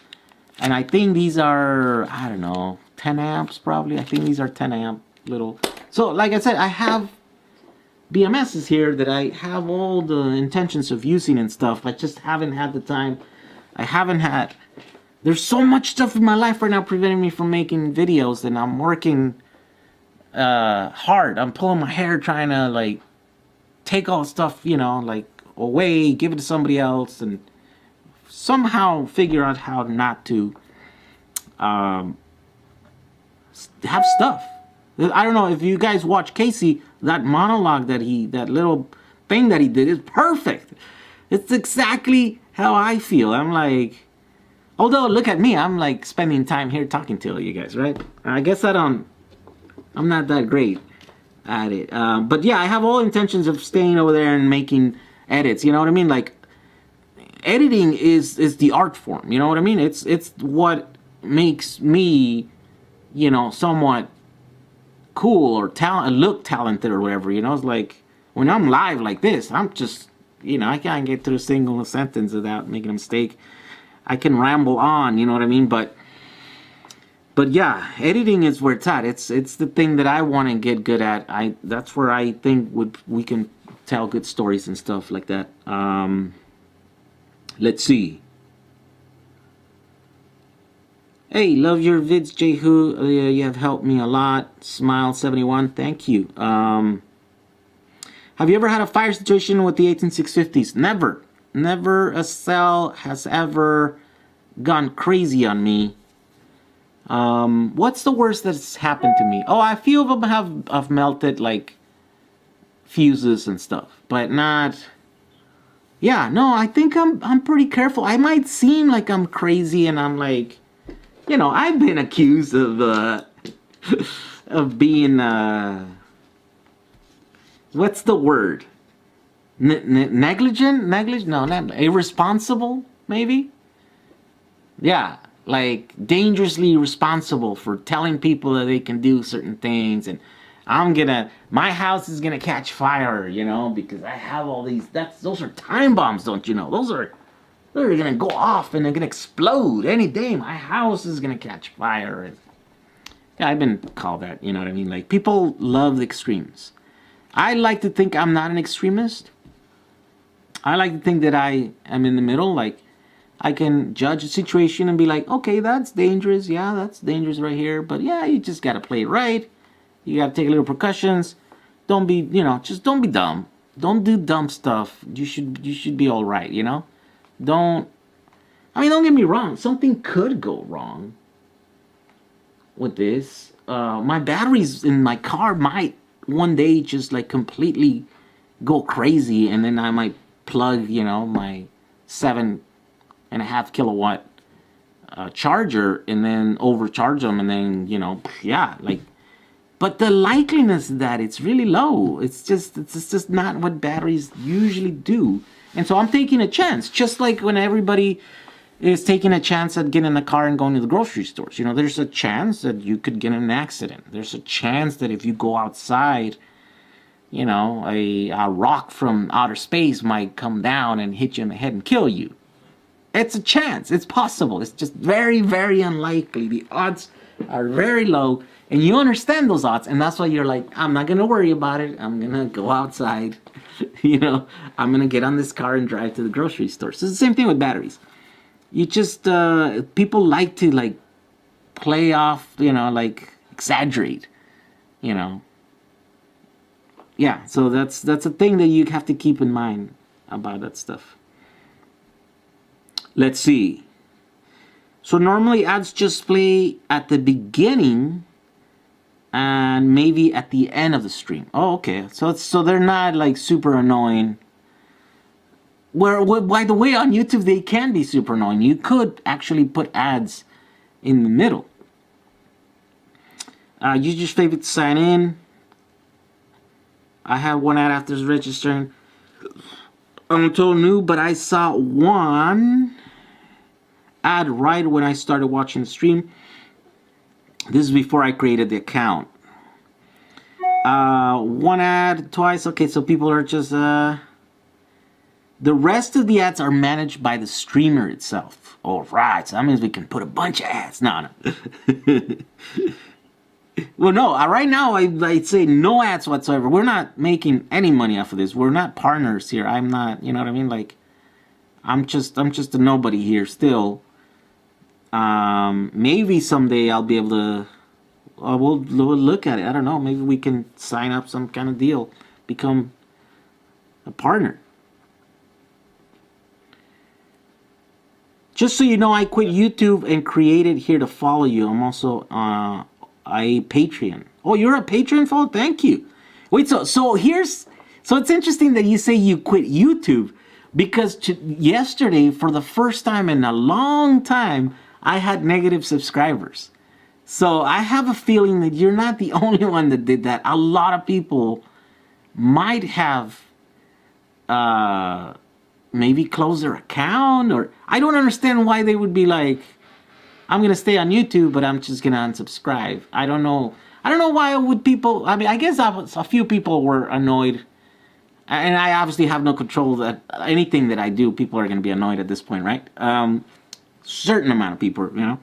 and I think these are, I don't know, 10 amps probably. I think these are 10 amp little. So like I said, I have BMSs here that I have all the intentions of using and stuff. I just haven't had the time. There's so much stuff in my life right now preventing me from making videos, and I'm working hard. I'm pulling my hair trying to like take all the stuff, like away, give it to somebody else, and somehow figure out how not to have stuff. I don't know if you guys watch Casey, that monologue that little thing that he did is perfect. It's exactly how I feel. I'm like, Although, look at me, I'm like spending time here talking to you guys, right? I guess I'm not that great at it. But yeah, I have all intentions of staying over there and making edits. You know what I mean? Like, editing is the art form. You know what I mean? It's what makes me, you know, somewhat cool or look talented or whatever. You know, it's like when I'm live like this, I'm just, you know, I can't get through a single sentence without making a mistake. I can ramble on, you know what I mean? But yeah, editing is where it's at. It's the thing that I want to get good at. That's where I think we can tell good stories and stuff like that. Let's see. Hey, love your vids, Jehu. You have helped me a lot. Smile71, thank you. Have you ever had a fire situation with the 18650s? Never. Never a cell has ever gone crazy on me. What's the worst that's happened to me? Oh, a few of them have melted, like, fuses and stuff. But not... Yeah, no, I think I'm pretty careful. I might seem like I'm crazy and I'm like... You know, I've been accused of of being what's the word? Negligent? No, not irresponsible, maybe? Yeah, like dangerously responsible for telling people that they can do certain things, and my house is gonna catch fire, you know, because I have all these. Those are time bombs, don't you know? They're gonna go off and they're gonna explode any day. My house is gonna catch fire. And yeah, I've been called that, you know what I mean? Like, people love the extremes. I like to think I'm not an extremist. I like to think that I am in the middle. Like, I can judge a situation and be like, okay, that's dangerous. Yeah, that's dangerous right here. But yeah, you just gotta play it right. You gotta take a little precautions. Don't be, you know, just don't be dumb. Don't do dumb stuff. You should be all right, you know? Don't get me wrong. Something could go wrong with this. My batteries in my car might one day just like completely go crazy, and then I might plug, you know, my 7.5 kilowatt charger and then overcharge them, and then, you know, yeah, like. But the likeliness that it's really low. It's just not what batteries usually do. And so I'm taking a chance, just like when everybody is taking a chance at getting in a car and going to the grocery stores. You know, there's a chance that you could get in an accident. There's a chance that if you go outside, you know, a rock from outer space might come down and hit you in the head and kill you. It's a chance. It's possible. It's just very, very unlikely. The odds are very low. And you understand those odds, and that's why you're like, I'm not going to worry about it. I'm going to go outside. You know, I'm going to get on this car and drive to the grocery store. So it's the same thing with batteries. You just, people like to, like, play off, you know, like, exaggerate, you know. Yeah, so that's a thing that you have to keep in mind about that stuff. Let's see. So normally ads just play at the beginning and maybe at the end of the stream. Oh, okay. So they're not like super annoying. By the way, on YouTube they can be super annoying. You could actually put ads in the middle. Use your favorite to sign in. I have one ad after registering. I'm total new, but I saw one ad right when I started watching the stream. This is before I created the account. One ad twice. Okay, so people are just... the rest of the ads are managed by the streamer itself. All right, so that means we can put a bunch of ads. No. Well, no, right now I'd say no ads whatsoever. We're not making any money off of this. We're not partners here. I'm not, you know what I mean? Like, I'm just a nobody here still. Maybe someday I'll be able to, we'll look at it. I don't know. Maybe we can sign up some kind of deal, become a partner. Just so you know, I quit YouTube and created here to follow you. I'm also a Patreon. Oh, you're a Patreon follow? Thank you. Wait, so it's interesting that you say you quit YouTube, because yesterday, for the first time in a long time, I had negative subscribers. So I have a feeling that you're not the only one that did that. A lot of people might have maybe closed their account, or I don't understand why they would be like, I'm gonna stay on YouTube, but I'm just gonna unsubscribe. I don't know. I don't know why would people. I mean, I guess a few people were annoyed, and I obviously have no control that anything that I do, people are gonna be annoyed at this point, right? Certain amount of people, you know.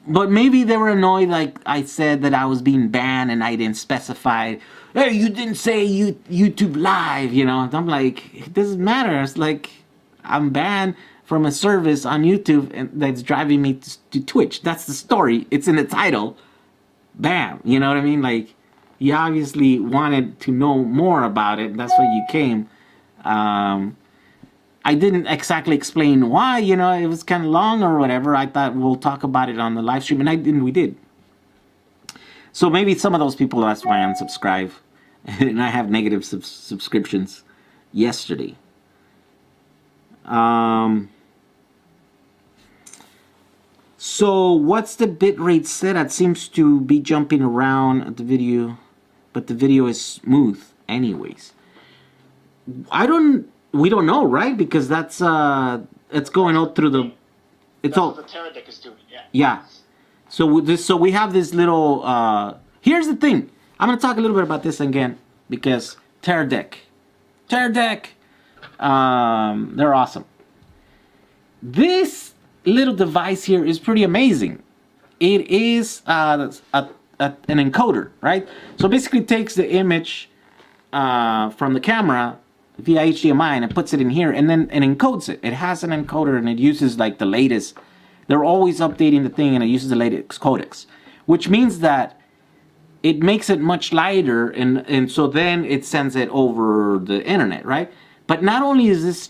But maybe they were annoyed, like I said, that I was being banned and I didn't specify. Hey, you didn't say YouTube Live, you know. And I'm like, it doesn't matter. It's like I'm banned from a service on YouTube and that's driving me to Twitch. That's the story. It's in the title. Bam. You know what I mean? Like, you obviously wanted to know more about it. That's why you came. I didn't exactly explain why, you know, it was kind of long or whatever. I thought we'll talk about it on the live stream, and we did. So maybe some of those people, that's why I unsubscribe. And I have negative subscriptions yesterday. So what's the bitrate set at? Seems to be jumping around at the video, but the video is smooth anyways. We don't know, right? Because that's it's going out through the. It's all. That's what the Teradek is doing. Yeah. Yeah. So we have this little. Here's the thing. I'm gonna talk a little bit about this again because Teradek, they're awesome. This little device here is pretty amazing. It is an encoder, right? So basically, it takes the image from the camera via HDMI and it puts it in here and then it encodes it. It has an encoder and it uses like the latest. They're always updating the thing and it uses the latest codecs, which means that it makes it much lighter and so then it sends it over the internet, right? But not only is this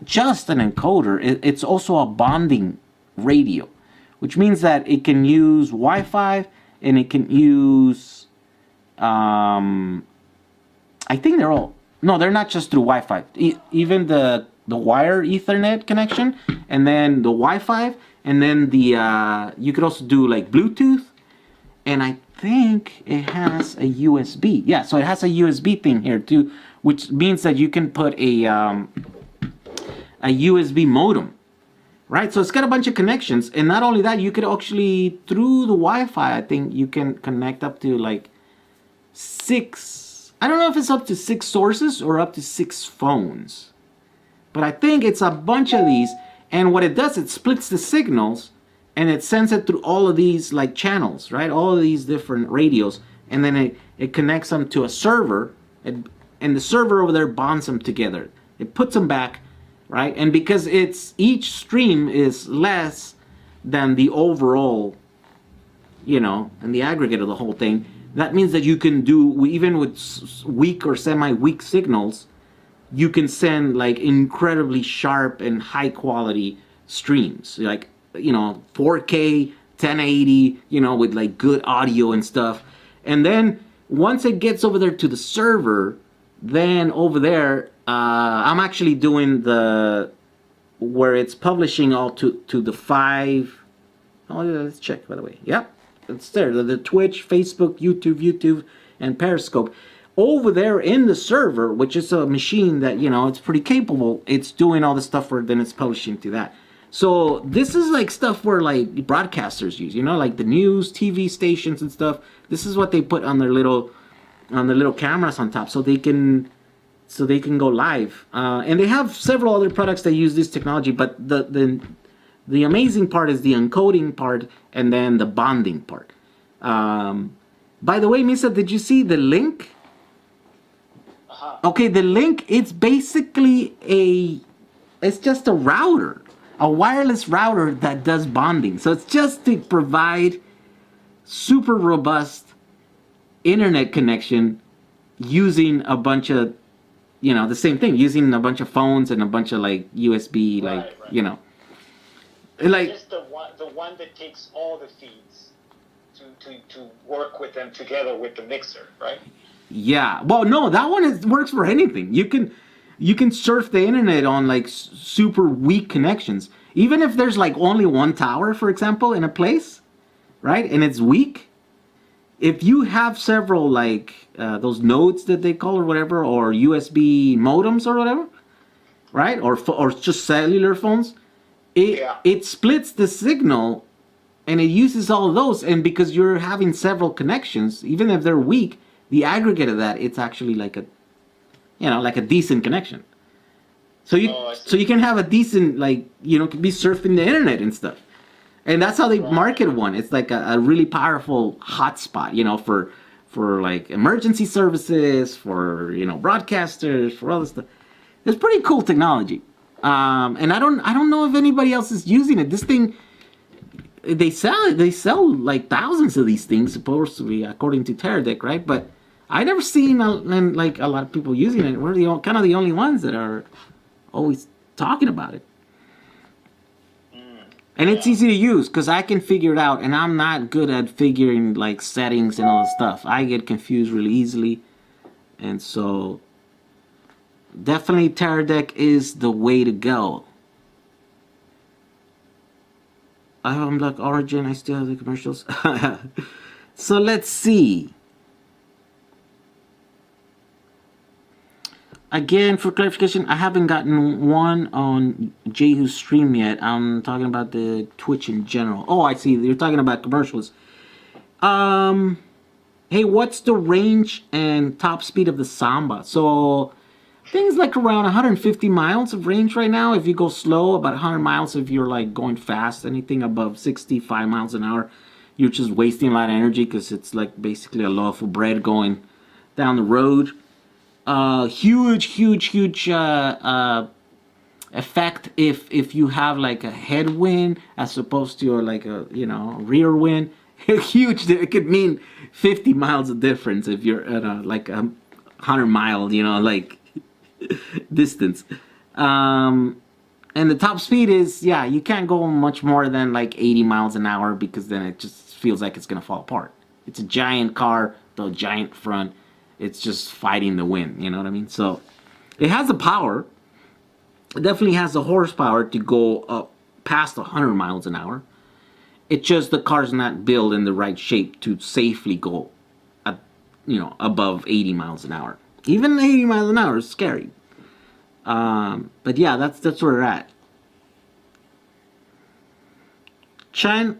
just an encoder, it's also a bonding radio, which means that it can use Wi-Fi and it can use I think they're not just through Wi-Fi. Even the wire Ethernet connection, and then the Wi-Fi, and then the you could also do like Bluetooth, and I think it has a USB. Yeah, so it has a USB thing here too, which means that you can put a USB modem, right? So it's got a bunch of connections, and not only that, you could actually through the Wi-Fi, I think you can connect up to like 6. I don't know if it's up to 6 sources or up to 6 phones. But I think it's a bunch of these. And what it does, it splits the signals and it sends it through all of these like channels, right? All of these different radios. And then it connects them to a server. And the server over there bonds them together. It puts them back, right? And because each stream is less than the overall, you know, and the aggregate of the whole thing, that means that you can do, even with weak or semi-weak signals, you can send like incredibly sharp and high quality streams. Like, you know, 4K, 1080, you know, with like good audio and stuff. And then once it gets over there to the server, then over there, I'm actually doing where it's publishing all to the 5. Oh, yeah, let's check, by the way. Yep. It's there, the Twitch, Facebook, YouTube, and Periscope. Over there in the server, which is a machine that, you know, it's pretty capable, it's doing all the stuff where then it's publishing to that. So this is like stuff where like broadcasters use, you know, like the news, TV stations and stuff. This is what they put on their little cameras on top so they can go live. And they have several other products that use this technology, but the amazing part is the encoding part and then the bonding part. By the way, Misa, did you see the link? Okay, the link, it's basically it's just a router, a wireless router that does bonding. So it's just to provide super robust internet connection using a bunch of, you know, the same thing, using a bunch of phones and a bunch of like USB, right. You know. Like just the one that takes all the feeds to work with them together with the mixer, right? Yeah. Well, no, that one works for anything. You can you can surf the internet on like super weak connections. Even if there's like only one tower, for example, in a place, right? And it's weak. If you have several like those nodes that they call or whatever, or USB modems or whatever, right? Or just cellular phones, it splits the signal and it uses all of those. And because you're having several connections, even if they're weak, the aggregate of that, it's actually like a, like a decent connection. So you can have a decent, like, can be surfing the internet and stuff. And that's how they market one. It's like a really powerful hotspot, for like emergency services, for, broadcasters, for all this stuff. It's pretty cool technology. And I don't know if anybody else is using it. This thing, they sell like thousands of these things, supposedly, according to Teradek, right? But I never seen like a lot of people using it. We're kind of the only ones that are always talking about it. And it's easy to use because I can figure it out, and I'm not good at figuring like settings and all this stuff. I get confused really easily, and so definitely Teradek is the way to go. I have Unblocked Origin. I still have the commercials. So let's see. Again, for clarification, I haven't gotten one on Jehu's stream yet. I'm talking about the Twitch in general. Oh, I see. You're talking about commercials. Hey, what's the range and top speed of the Samba? So, things like around 150 miles of range right now. If you go slow, about 100 miles if you're like going fast. Anything above 65 miles an hour, you're just wasting a lot of energy because it's like basically a loaf of bread going down the road. Huge effect if you have like a headwind as opposed to like a rear wind. Huge. It could mean 50 miles of difference if you're at like a 100 mile like distance. And the top speed is, you can't go much more than like 80 miles an hour because then it just feels like it's gonna fall apart. It's a giant car, the giant front. It's just fighting the wind, you know what I mean? So it has the power. It definitely has the horsepower to go up past 100 miles an hour. It's just the car's not built in the right shape to safely go at, above 80 miles an hour. Even 80 miles an hour is scary. But yeah, that's where we're at. China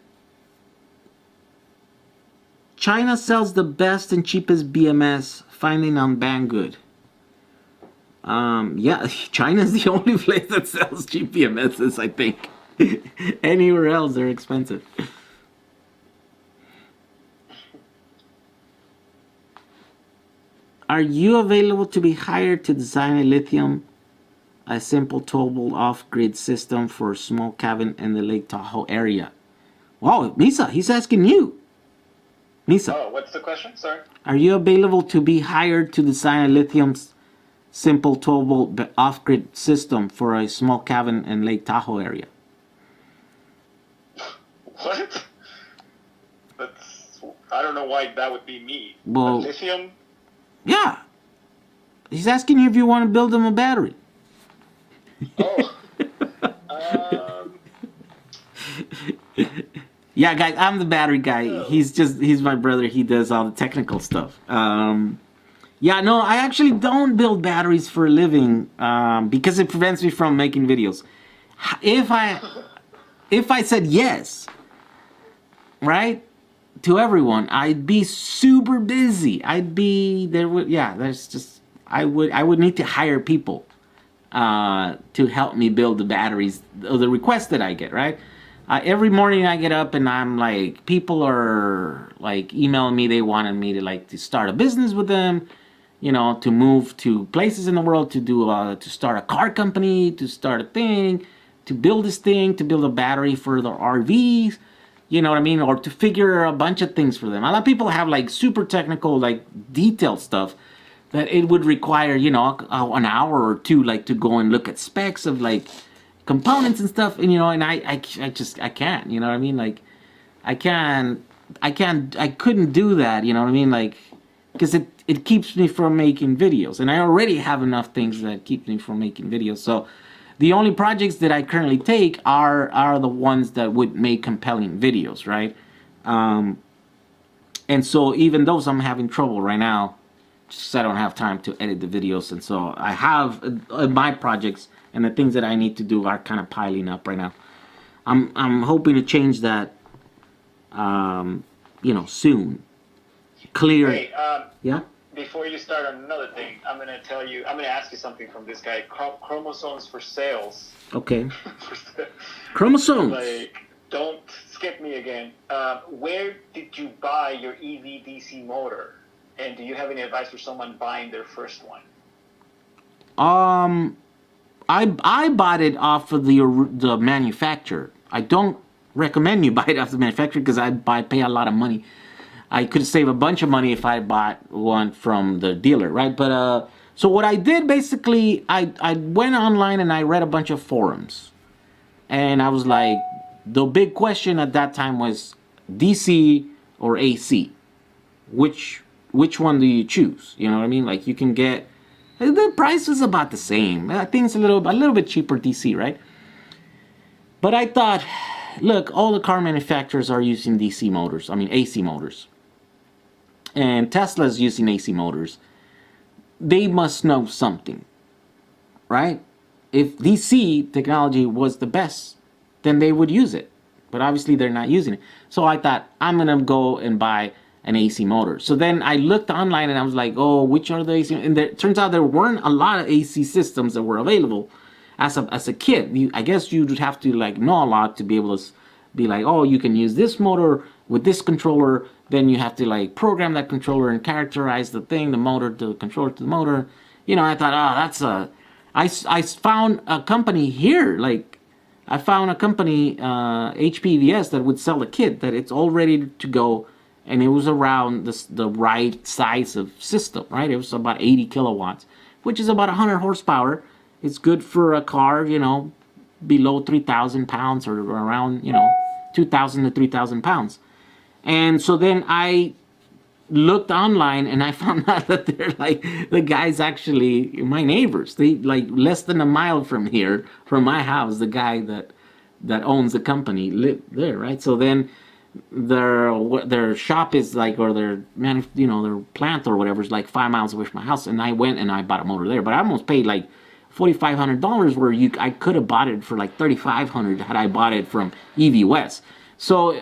sells the best and cheapest BMS, finding on Banggood. Yeah, China's the only place that sells cheap BMSs, I think. Anywhere else, they're expensive. Are you available to be hired to design a lithium, a simple 12-volt off-grid system for a small cabin in the Lake Tahoe area? Wow, Misa, he's asking you. Misa. Oh, what's the question? Sorry. Are you available to be hired to design a lithium simple 12-volt off-grid system for a small cabin in Lake Tahoe area? What? I don't know why that would be me. Well, lithium? Yeah. He's asking you if you want to build him a battery. Oh. Yeah, guys, I'm the battery guy. No. He's my brother. He does all the technical stuff. Yeah, no, I actually don't build batteries for a living because it prevents me from making videos. If I said yes, right, to everyone, I'd be super busy. I'd be there. There's just I would need to hire people to help me build the batteries. The requests that I get, right? Every morning I get up and I'm like, people are like emailing me. They wanted me to start a business with them, to move to places in the world, to start a car company, to start a thing, to build this thing, to build a battery for their RVs, you know what I mean? Or to figure a bunch of things for them. A lot of people have like super technical, like detailed stuff that it would require, an hour or two, like to go and look at specs of like components and stuff, and and I can't, you know what I mean? Like I couldn't do that, you know what I mean? Like because it keeps me from making videos, and I already have enough things that keep me from making videos. So the only projects that I currently take are the ones that would make compelling videos, right? And so even those I'm having trouble right now, just I don't have time to edit the videos, and so I have my projects and the things that I need to do are kind of piling up right now. I'm hoping to change that, soon. Clear. Hey, Yeah. before you start on another thing, I'm gonna ask you something from this guy. Chromosomes for sales. Okay. Chromosomes. Like, don't skip me again. Where did you buy your EV DC motor? And do you have any advice for someone buying their first one? I bought it off of the manufacturer. I don't recommend you buy it off the manufacturer because I pay a lot of money. I could save a bunch of money if I bought one from the dealer, right? But so what I did basically, I went online and I read a bunch of forums, and I was like, the big question at that time was DC or AC. Which one do you choose? You know what I mean? Like, you can get, the price is about the same. I think it's a little bit cheaper DC, right? But I thought, look, all the car manufacturers are using DC motors. I mean AC motors. And Tesla's using AC motors. They must know something, right? If DC technology was the best, then they would use it. But obviously they're not using it. So I thought, I'm gonna go and buy an AC motor. So then I looked online and I was like, oh, which are the AC? And it turns out there weren't a lot of AC systems that were available as a kid. I guess you would have to like know a lot to be able to be like, oh, you can use this motor with this controller. Then you have to like program that controller and characterize the thing, the motor, the controller to the motor. I thought, oh, that's I found a company here, like I found a company, HPVS, that would sell a kit that it's all ready to go. And it was around the right size of system, right? It was about 80 kilowatts, which is about 100 horsepower. It's good for a car, below 3,000 pounds or around, 2,000 to 3,000 pounds. And so then I looked online and I found out that they're like, the guys actually, my neighbors, they like less than a mile from here, from my house, the guy that owns the company lived there, right? So then their shop is like, or their their plant or whatever is like 5 miles away from my house, and I went and I bought a motor there. But I almost paid like $4,500 where I could have bought it for like $3,500 had I bought it from EV West. So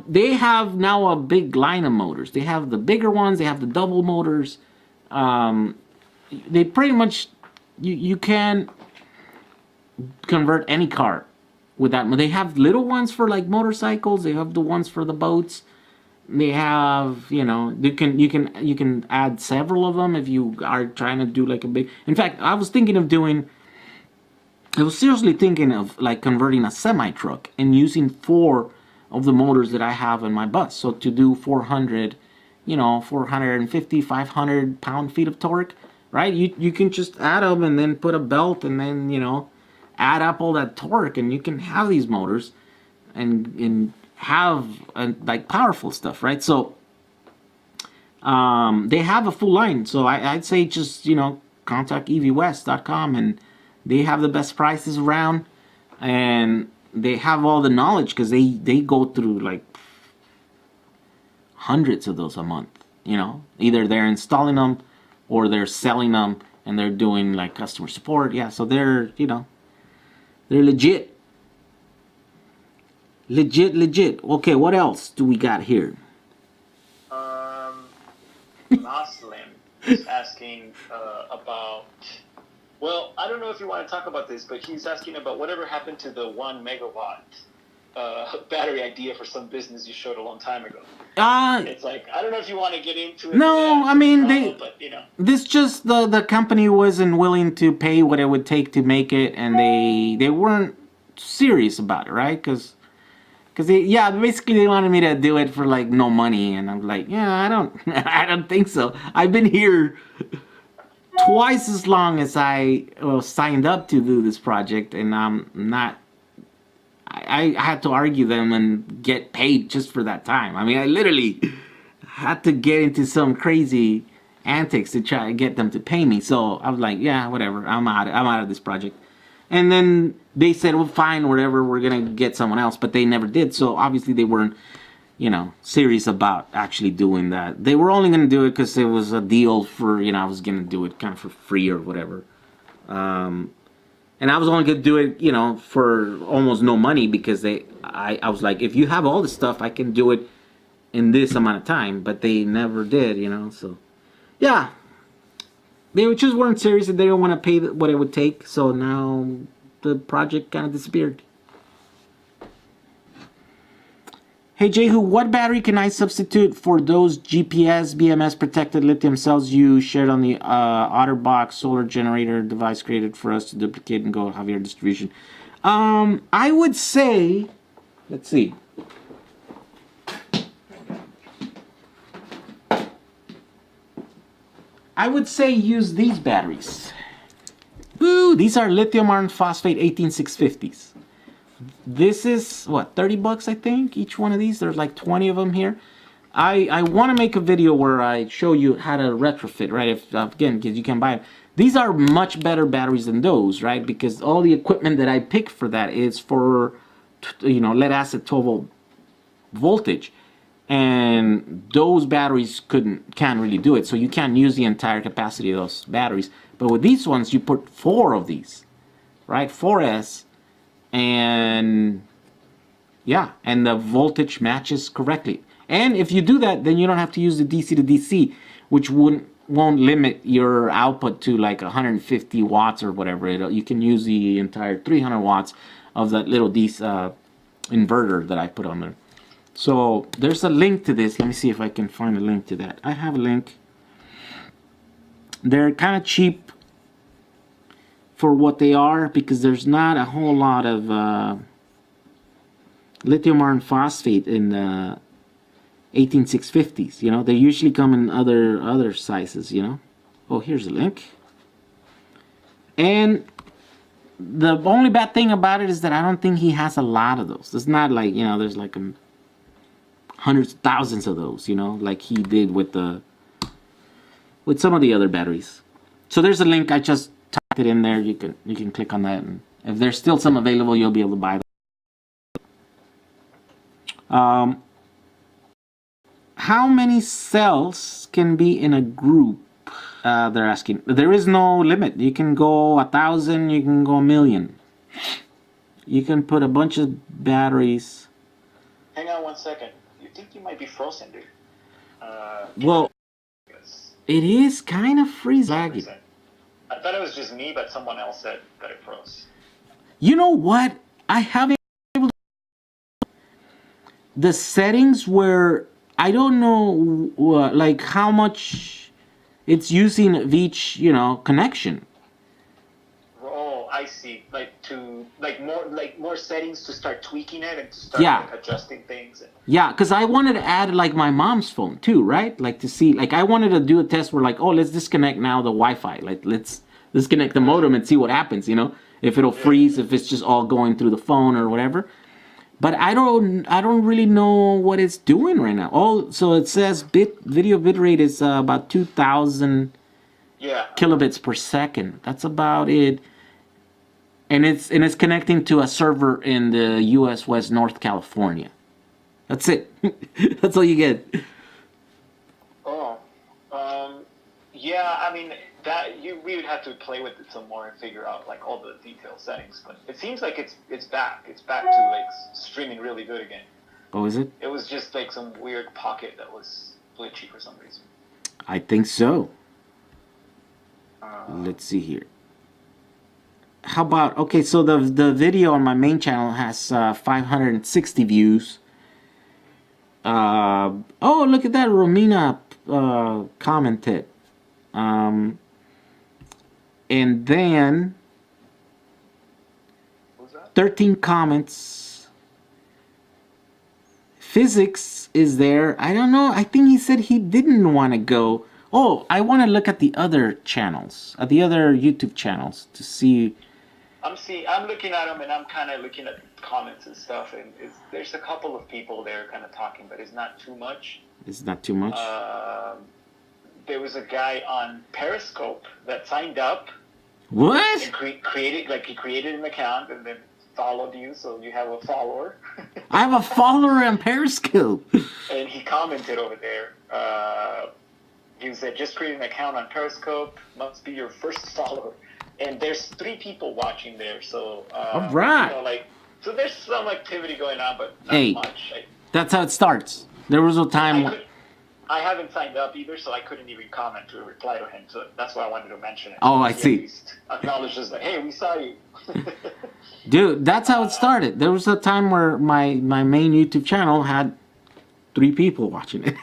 they have now a big line of motors. They have the bigger ones. They have the double motors. They pretty much you can convert any car with that. They have little ones for like motorcycles. They have the ones for the boats. They have, you can add several of them if you are trying to do like a big. In fact, I was seriously thinking of like converting a semi truck and using 4 of the motors that I have in my bus. So to do 400, 450, 500 pound-feet of torque, right? You can just add them and then put a belt and then, add up all that torque, and you can have these motors and have like powerful stuff, right? So they have a full line. So I'd say just contact evwest.com, and they have the best prices around, and they have all the knowledge because they go through like hundreds of those a month. Either they're installing them or they're selling them and they're doing like customer support. Yeah, so they're they're legit. Legit. Okay, what else do we got here? Muslim is asking about. Well, I don't know if you want to talk about this, but he's asking about whatever happened to the 1 megawatt battery idea for some business you showed a long time ago. It's like, I don't know if you want to get into it. No, I mean, but, this just, the company wasn't willing to pay what it would take to make it, and they weren't serious about it, right? Because basically they wanted me to do it for like no money, and I'm like, I don't think so. I've been here twice as long as I signed up to do this project, and I'm not. I had to argue them and get paid just for that time. I mean, I literally had to get into some crazy antics to try to get them to pay me. So I was like, yeah, whatever. I'm out of this project. And then they said, well, fine, whatever. We're gonna get someone else, but they never did. So obviously they weren't, serious about actually doing that. They were only gonna do it because it was a deal for, I was gonna do it kind of for free or whatever. And I was only gonna do it, for almost no money because I was like, if you have all this stuff, I can do it in this amount of time. But they never did, So yeah, they just weren't serious and they don't want to pay what it would take. So now the project kind of disappeared. Hey Jehu, what battery can I substitute for those GPS BMS protected lithium cells you shared on the OtterBox solar generator device created for us to duplicate and go Javier distribution? I would say, let's see. I would say use these batteries. Ooh, these are lithium iron phosphate 18650s. This is what, 30 bucks I think each one of these. There's like 20 of them here. I want to make a video where I show you how to retrofit, right? If again, because you can buy them. These are much better batteries than those, right? Because all the equipment that I picked for that is for lead acid 12 volt voltage, and those batteries can't really do it. So you can't use the entire capacity of those batteries. But with these ones, you put 4 of these, right? 4S. And yeah, and the voltage matches correctly. And if you do that, then you don't have to use the DC to DC, which won't limit your output to like 150 watts or whatever. You can use the entire 300 watts of that little DC inverter that I put on there. So there's a link to this. Let me see if I can find a link to that. I have a link. They're kind of cheap for what they are, because there's not a whole lot of lithium iron phosphate in the 18650s. They usually come in other sizes. Oh, here's a link. And the only bad thing about it is that I don't think he has a lot of those. It's not like there's like hundreds of thousands of those, like he did with some of the other batteries. So there's a link. I just typed it in there. You can click on that, and if there's still some available, you'll be able to buy them. How many cells can be in a group? They're asking. There is no limit. You can go 1,000. You can go 1,000,000. You can put a bunch of batteries. Hang on 1 second. You think you might be frozen, dude? Well, it is kind of freezing. I thought it was just me, but someone else said that it froze. You know what? I haven't been able to. The settings where I don't know like how much it's using of each connection. Oh, I see. Like more settings to start tweaking it and to start adjusting things. Yeah, because I wanted to add like my mom's phone too, right? Like to see, like I wanted to do a test where like, oh, let's disconnect now the Wi-Fi. Like let's disconnect the modem and see what happens. If it'll freeze, if it's just all going through the phone or whatever. But I don't really know what it's doing right now. Oh, so it says video bitrate is about 2,000 kilobits per second. That's about it. And it's connecting to a server in the U.S. West North California. That's it. That's all you get. Oh, yeah. I mean we would have to play with it some more and figure out like all the detailed settings. But it seems like it's back. It's back to like streaming really good again. Oh, is it? It was just like some weird pocket that was glitchy for some reason. I think so. Let's see here. How about, okay, so the video on my main channel has 560 views. Oh, look at that. Romina commented. And then 13 comments. Physics is there. I don't know. I think he said he didn't want to go. Oh, I want to look at the other channels, at the other YouTube channels to see I'm looking at them, and I'm kind of looking at comments and stuff, and there's a couple of people there kind of talking, but it's not too much. It's not too much. There was a guy on Periscope that signed up. What? And he created an account and then followed you, so you have a follower. I have a follower on Periscope. And he commented over there. He said, "Just create an account on Periscope. Must be your first follower." And there's 3 people watching there, so all right. you know, so there's some activity going on, but not much. That's how it starts. There was a time. I haven't signed up either, so I couldn't even comment or reply to him. So that's why I wanted to mention it. Oh, I see. At least acknowledge just like, "Hey, we saw you." Dude, that's how it started. There was a time where my main YouTube channel had 3 people watching it.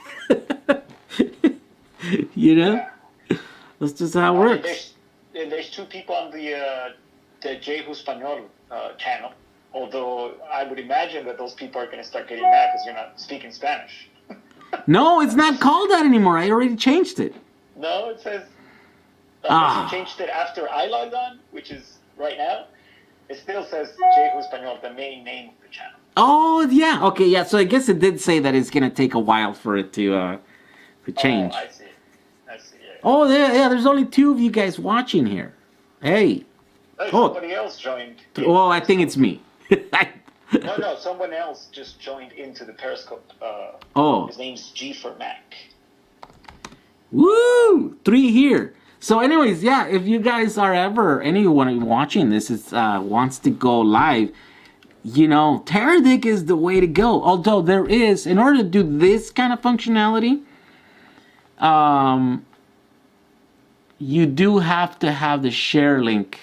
You know? Yeah. That's just how it works. There's 2 people on the Jehu Español channel. Although I would imagine that those people are going to start getting mad because you're not speaking Spanish. No, it's not called that anymore. I already changed it. No, it says... Unless you changed it after I logged on, which is right now, it still says Jehu Español, the main name of the channel. Oh, yeah. Okay, yeah. So I guess it did say that it's going to take a while for it to change. Oh, I see. Yeah. Oh, yeah. There's only 2 of you guys watching here. Hey. Somebody else joined. Oh, I think it's me. No, someone else just joined into the Periscope. His name's G for Mac. Woo! 3 here. So anyways, yeah, if you guys are ever, anyone watching this wants to go live, you know, Teradek is the way to go. Although there is, in order to do this kind of functionality, you do have to have the share link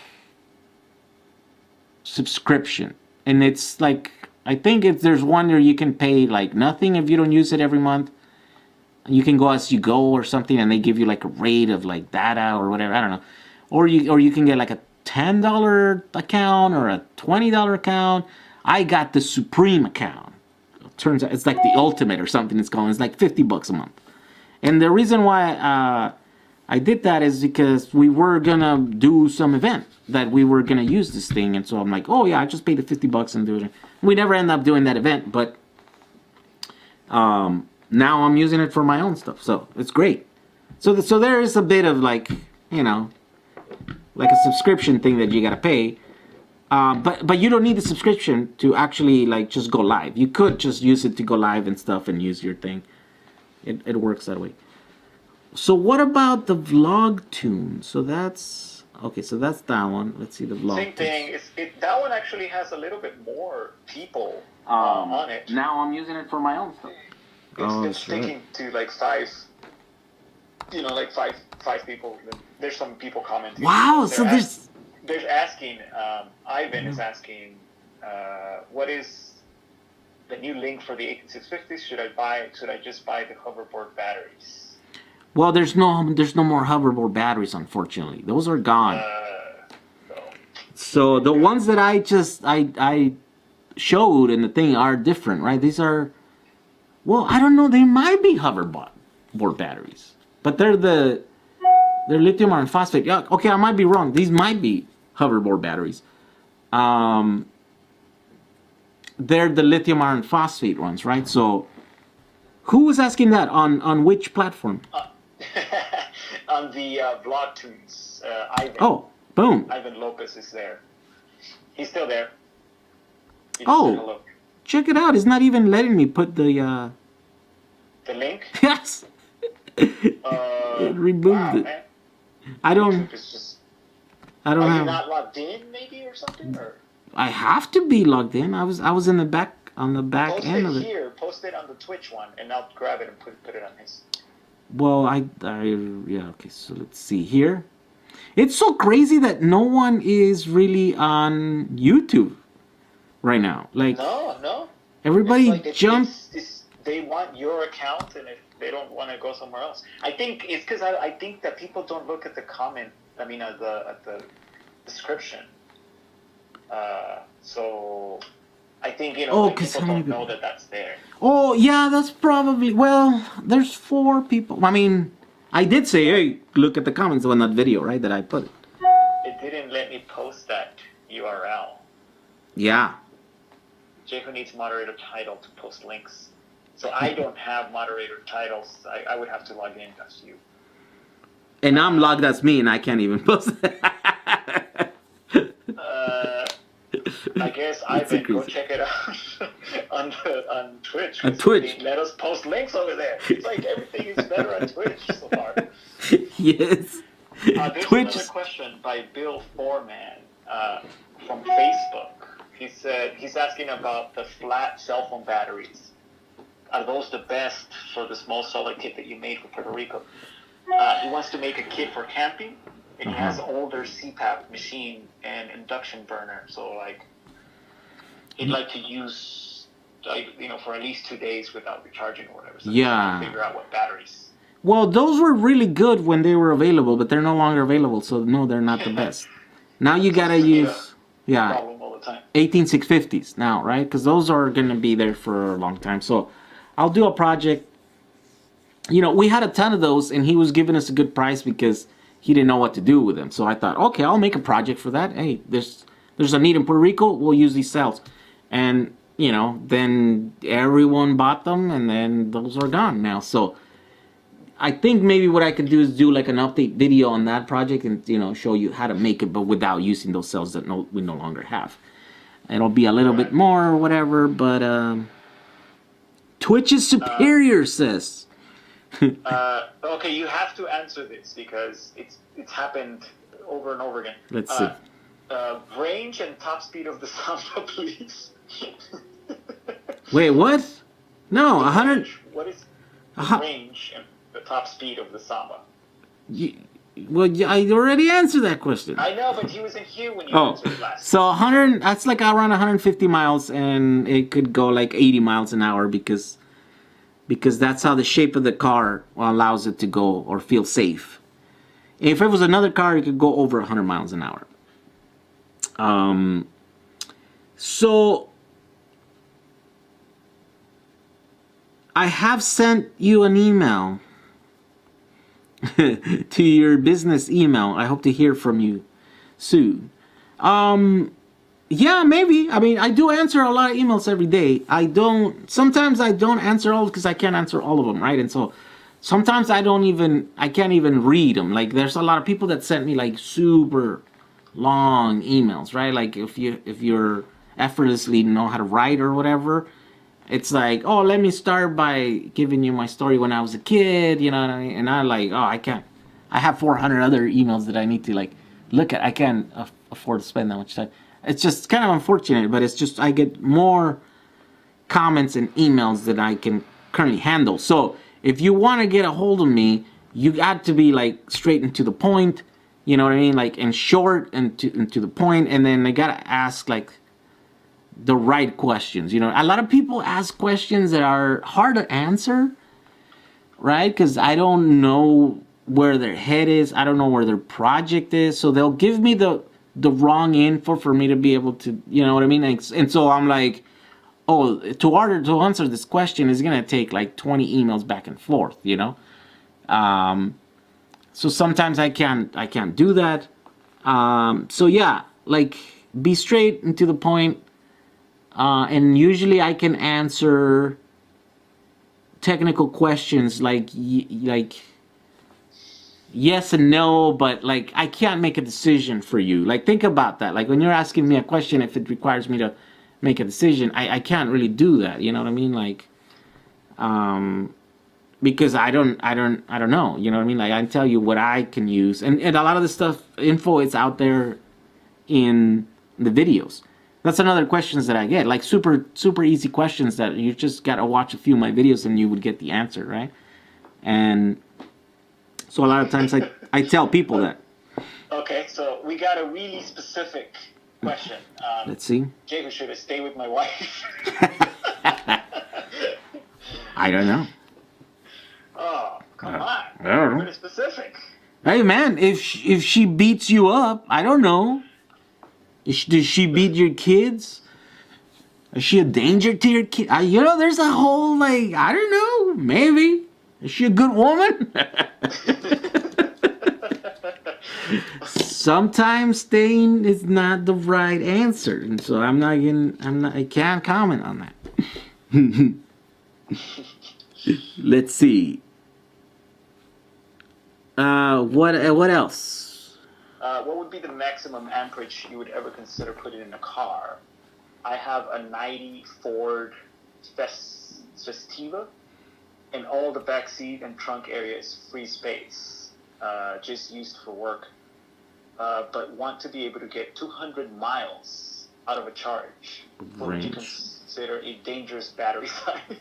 subscription. And it's like, I think there's one where you can pay like nothing if you don't use it every month. You can go as you go or something, and they give you like a rate of like data or whatever. I don't know. Or you can get like a $10 account or a $20 account. I got the Supreme account. It turns out it's like the ultimate or something it's called. It's like $50 a month. And the reason why I did that is because we were gonna do some event that we were gonna use this thing, and so I'm like, oh yeah, I just pay the $50 and do it. We never end up doing that event, but now I'm using it for my own stuff, so it's great. So there is a bit of like, you know, like a subscription thing that you gotta pay, but you don't need the subscription to actually like just go live. You could just use it to go live and stuff and use your thing. It works that way. So what about the vlog tune? So that's okay. So that's that one. Let's see the vlog. Same thing. That one actually has a little bit more people on it. Now I'm using it for my own stuff. It's sticking to like 5. You know, like five people. There's some people commenting. Wow. So they're asking. Ivan is asking, what is the new link for the 18650s? Should I just buy the hoverboard batteries? Well, there's no more hoverboard batteries, unfortunately. Those are gone. So the ones that I showed in the thing are different, right? These are, well, I don't know. They might be hoverboard batteries, but they're lithium iron phosphate. Yeah, okay, I might be wrong. These might be hoverboard batteries. They're the lithium iron phosphate ones, right? So, who was asking that on which platform? On the vlog tunes, Ivan. Oh, boom. Ivan Lopez is there. He's still there. Oh, check it out. It's not even letting me put the link? Yes. It removed it. Man. I don't Are you have. not logged in, maybe, or something? Or? I have to be logged in. I was in the back on the back Post end it of it. here. Post it on the Twitch one, and I'll grab it and put it on his. Well, yeah. Okay, so let's see here. It's so crazy that no one is really on YouTube right now. Like no. everybody jumped. They want your account, and if they don't want to go somewhere else, I think it's because I think that people don't look at the comment. I mean, at the description. So I think people don't know that that's there. Oh yeah, that's probably. Well, there's 4 people. I mean, I did say, hey, look at the comments on that video, right? That I put it. It didn't let me post that URL. Yeah. Jehu needs moderator title to post links. So I don't have moderator titles. I would have to log in as you. And I'm logged as me, and I can't even post it. I guess go check it out on Twitch. On Twitch. Let us post links over there. It's like everything is better on Twitch so far. Yes. There's Twitch. another question by Bill Foreman from Facebook. He said he's asking about the flat cell phone batteries. Are those the best for the small solar kit that you made for Puerto Rico? He wants to make a kit for camping, and he has an older CPAP machine and induction burner. So like, he'd like to use for at least 2 days without recharging or whatever. So yeah. Figure out what batteries. Well, those were really good when they were available, but they're no longer available. So no, they're not the best. Now you gotta use 18650s now, right? Because those are gonna be there for a long time. So I'll do a project. We had a ton of those, and he was giving us a good price because he didn't know what to do with them. So I thought, okay, I'll make a project for that. Hey, there's a need in Puerto Rico. We'll use these cells, and then everyone bought them, and then those are gone now. So I think maybe what I could do is do like an update video on that project and show you how to make it, but without using those cells that we no longer have. It'll be a little bit more or whatever, but Twitch is superior, sis. Okay, you have to answer this because it's happened over and over again. Let's see. Range and top speed of the Samba, please. Wait, what? No, 100. What is the range and the top speed of the Samba? Well, I already answered that question. I know, but he wasn't here when you answered it last. So 100. That's like around 150 miles, and it could go like 80 miles an hour because that's how the shape of the car allows it to go or feel safe. If it was another car, it could go over 100 miles an hour. So I have sent you an email to your business email. I hope to hear from you soon. Yeah, maybe. I mean, I do answer a lot of emails every day. Sometimes I don't answer all because I can't answer all of them, right? And so sometimes I can't even read them. Like there's a lot of people that sent me like super long emails, right? Like if you're effortlessly know how to write or whatever, it's like, oh, let me start by giving you my story when I was a kid, you know what I mean? And I'm like, oh, I can't. I have 400 other emails that I need to like look at. I can't afford to spend that much time. It's just kind of unfortunate, but it's just I get more comments and emails that I can currently handle. So if you want to get a hold of me, you got to be like straight and to the point, you know what I mean? Like and short and to the point, and then I gotta ask like the right questions. A lot of people ask questions that are hard to answer, right? Because I don't know where their head is. I don't know where their project is. So they'll give me the wrong info for me to be able to, you know what I mean? And so I'm like, oh, to answer this question is going to take like 20 emails back and forth, So sometimes I can't do that. So yeah, like be straight and to the point. And usually I can answer technical questions like yes and no, but like I can't make a decision for you. Like think about that. Like when you're asking me a question, if it requires me to make a decision, I can't really do that. You know what I mean? Like, because I don't know. You know what I mean? Like I can tell you what I can use, and a lot of the stuff info is out there in the videos. That's another questions that I get, like super easy questions that you just gotta watch a few of my videos and you would get the answer, right? And so a lot of times I tell people that. Okay, so we got a really specific question. Let's see. Jacob, should I stay with my wife? I don't know. Oh, come on. I don't know. Pretty specific. Hey man, if she beats you up, I don't know. Does she beat your kids? Is she a danger to your kid? There's a whole like I don't know. Maybe is she a good woman? sometimes staying is not the right answer, and so I can't comment on that. Let's see. What else? What would be the maximum amperage you would ever consider putting in a car? I have a 90 Ford Festiva, and all the back seat and trunk area is free space, just used for work. But want to be able to get 200 miles out of a charge. What would you consider a dangerous battery size?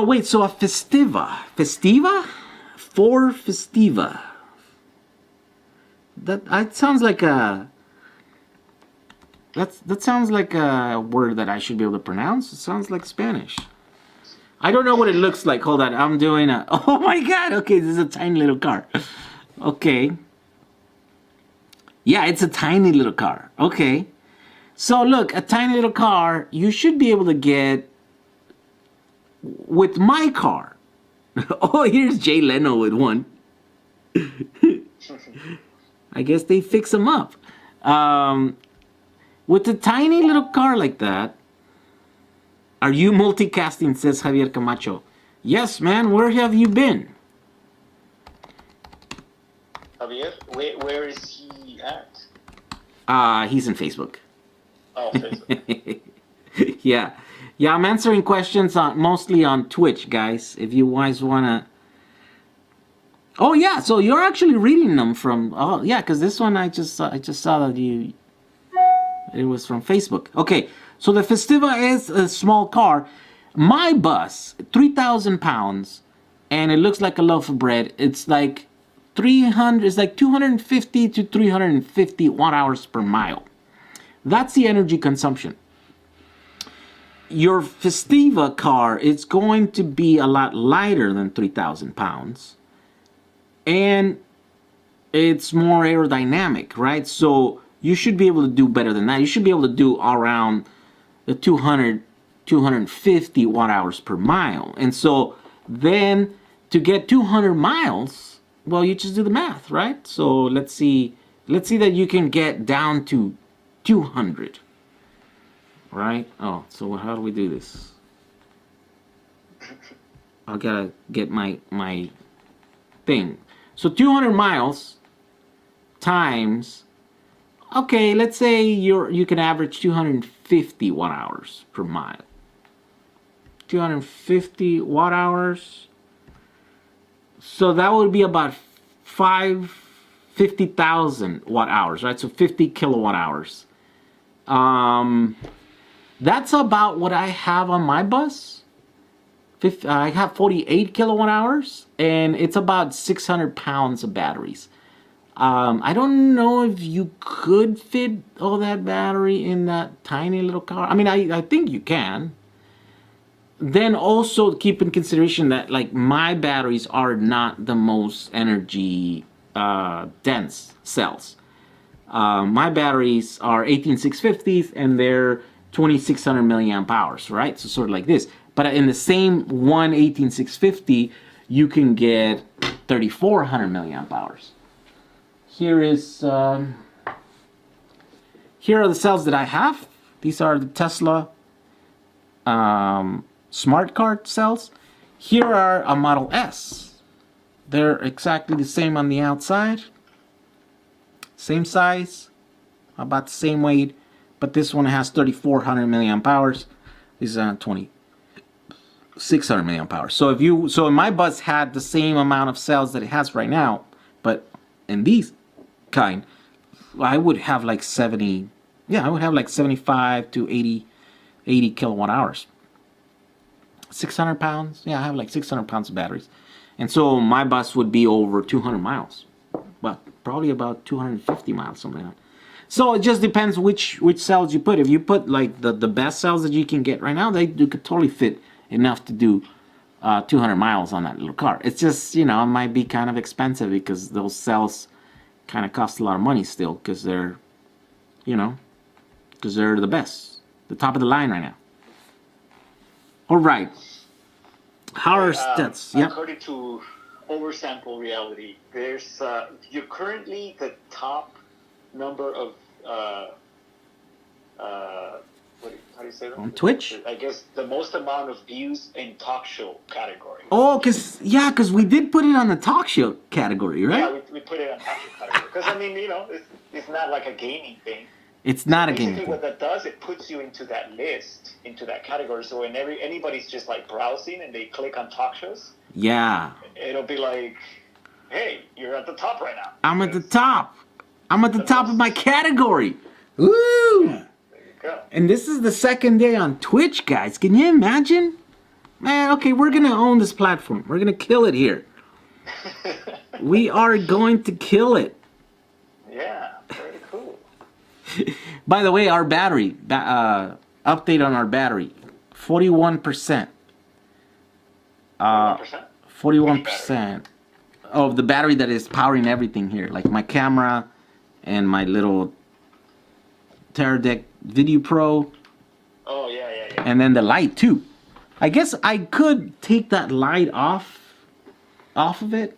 Wait, so a Festiva? Ford Festiva. That sounds like a... That sounds like a word that I should be able to pronounce. It sounds like Spanish. I don't know what it looks like. Hold on, I'm doing a... Oh my god, okay, this is a tiny little car. Okay. Yeah, it's a tiny little car. Okay. So look, a tiny little car, you should be able to get... With my car. Oh, here's Jay Leno with one. I guess they fix them up. With a tiny little car like that, are you multicasting, says Javier Camacho. Yes, man, where have you been? Javier, where is he at? He's in Facebook. Oh, Facebook. Yeah. Yeah, I'm answering questions mostly on Twitch, guys. If you guys wanna... Oh yeah, so you're actually reading them from... Oh yeah, because this one I just saw that you... It was from Facebook. Okay, so the Festiva is a small car. My bus, 3,000 pounds, and it looks like a loaf of bread. It's like 250 to 350 watt-hours per mile. That's the energy consumption. Your Festiva car, it's going to be a lot lighter than 3,000 pounds. And it's more aerodynamic, right? So you should be able to do better than that. You should be able to do around the 250 watt-hours per mile. And so then to get 200 miles, well, you just do the math, right? So let's see that you can get down to 200. Right? Oh, so how do we do this? I gotta get my thing. So 200 miles times, okay, let's say you can average 250 watt-hours per mile. 250 watt-hours. So that would be about 50,000 watt-hours, right? So 50 kilowatt-hours. That's about what I have on my bus. I have 48 kilowatt hours, and it's about 600 pounds of batteries. I don't know if you could fit all that battery in that tiny little car. I mean, I think you can. Then also keep in consideration that like my batteries are not the most energy dense cells. My batteries are 18650s, and they're 2600 milliamp hours, right? So sort of like this. But in the same one 18650, you can get 3400 milliamp hours. Here are the cells that I have. These are the Tesla smart card cells. Here are a Model S. They're exactly the same on the outside. Same size, about the same weight. But this one has 3,400 milliamp hours. This is 2,600 milliamp hours. So so my bus had the same amount of cells that it has right now, but in these kind, I would have like 70. Yeah, I would have like 75 to 80 kilowatt hours. 600 pounds. Yeah, I have like 600 pounds of batteries, and so my bus would be over 200 miles. Well, probably about 250 miles, something like that. So it just depends which cells you put. If you put like the best cells that you can get right now, they could totally fit enough to do 200 miles on that little car. It's just, it might be kind of expensive because those cells kind of cost a lot of money still because they're, because they're the best, the top of the line right now. All right. How are stats? According to oversample reality. There's you're currently the top number of how do you say that? On Twitch? I guess the most amount of views in talk show category. Oh, cause we did put it on the talk show category, right? Yeah, we put it on talk show category. Because I mean, it's not like a gaming thing. It's not a gaming Basically, thing. what that does, it puts you into that list, into that category. So when anybody's just like browsing and they click on talk shows, Yeah. it'll be like, hey, you're at the top right now. I'm at the top. I'm at the top of my category. Woo! There you go. And this is the second day on Twitch, guys. Can you imagine? Man, okay, we're gonna own this platform. We're gonna kill it here. We are going to kill it. Yeah, very cool. By the way, our battery, update on our battery, 41%. 1%? 41% of the battery that is powering everything here, like my camera and my little Teradek VidiuPro, Oh, yeah. and then the light too. I guess I could take that light off of it.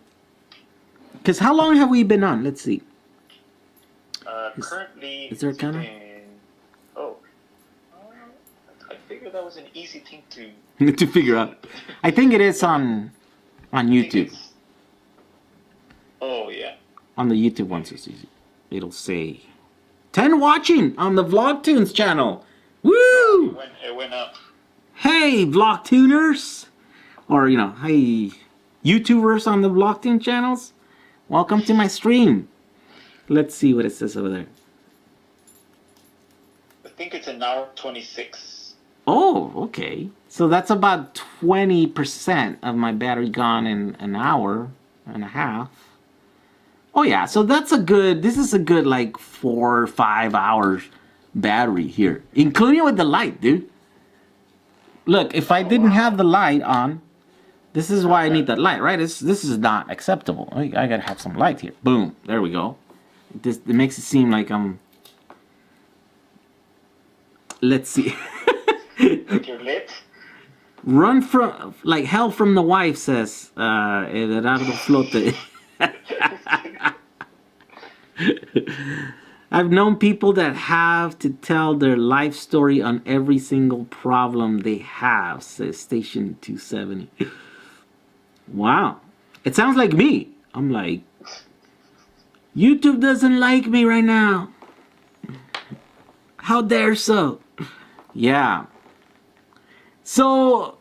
Because how long have we been on? Let's see. Currently, is there a counter? I figured that was an easy thing to to figure out. I think it is on YouTube. Oh, yeah. On the YouTube ones, it's easy. It'll say 10 watching on the VlogTunes channel. Woo! It went up. Hey, VlogTuners! Or, hey, YouTubers on the VlogTune channels. Welcome to my stream. Let's see what it says over there. I think it's an hour 26. Oh, okay. So that's about 20% of my battery gone in an hour and a half. Oh yeah, so this is a good like 4 or 5 hours battery here. Including with the light, dude. Look, if I didn't have the light on, this is why I need that light, right? This is not acceptable. I gotta have some light here. Boom, there we go. It makes it seem like I'm... Let's see. Like you're lit? Run from, like hell from the wife, says Gerardo Flote. I've known people that have to tell their life story on every single problem they have, says Station 270. Wow. It sounds like me. I'm like, YouTube doesn't like me right now. How dare so? Yeah. So,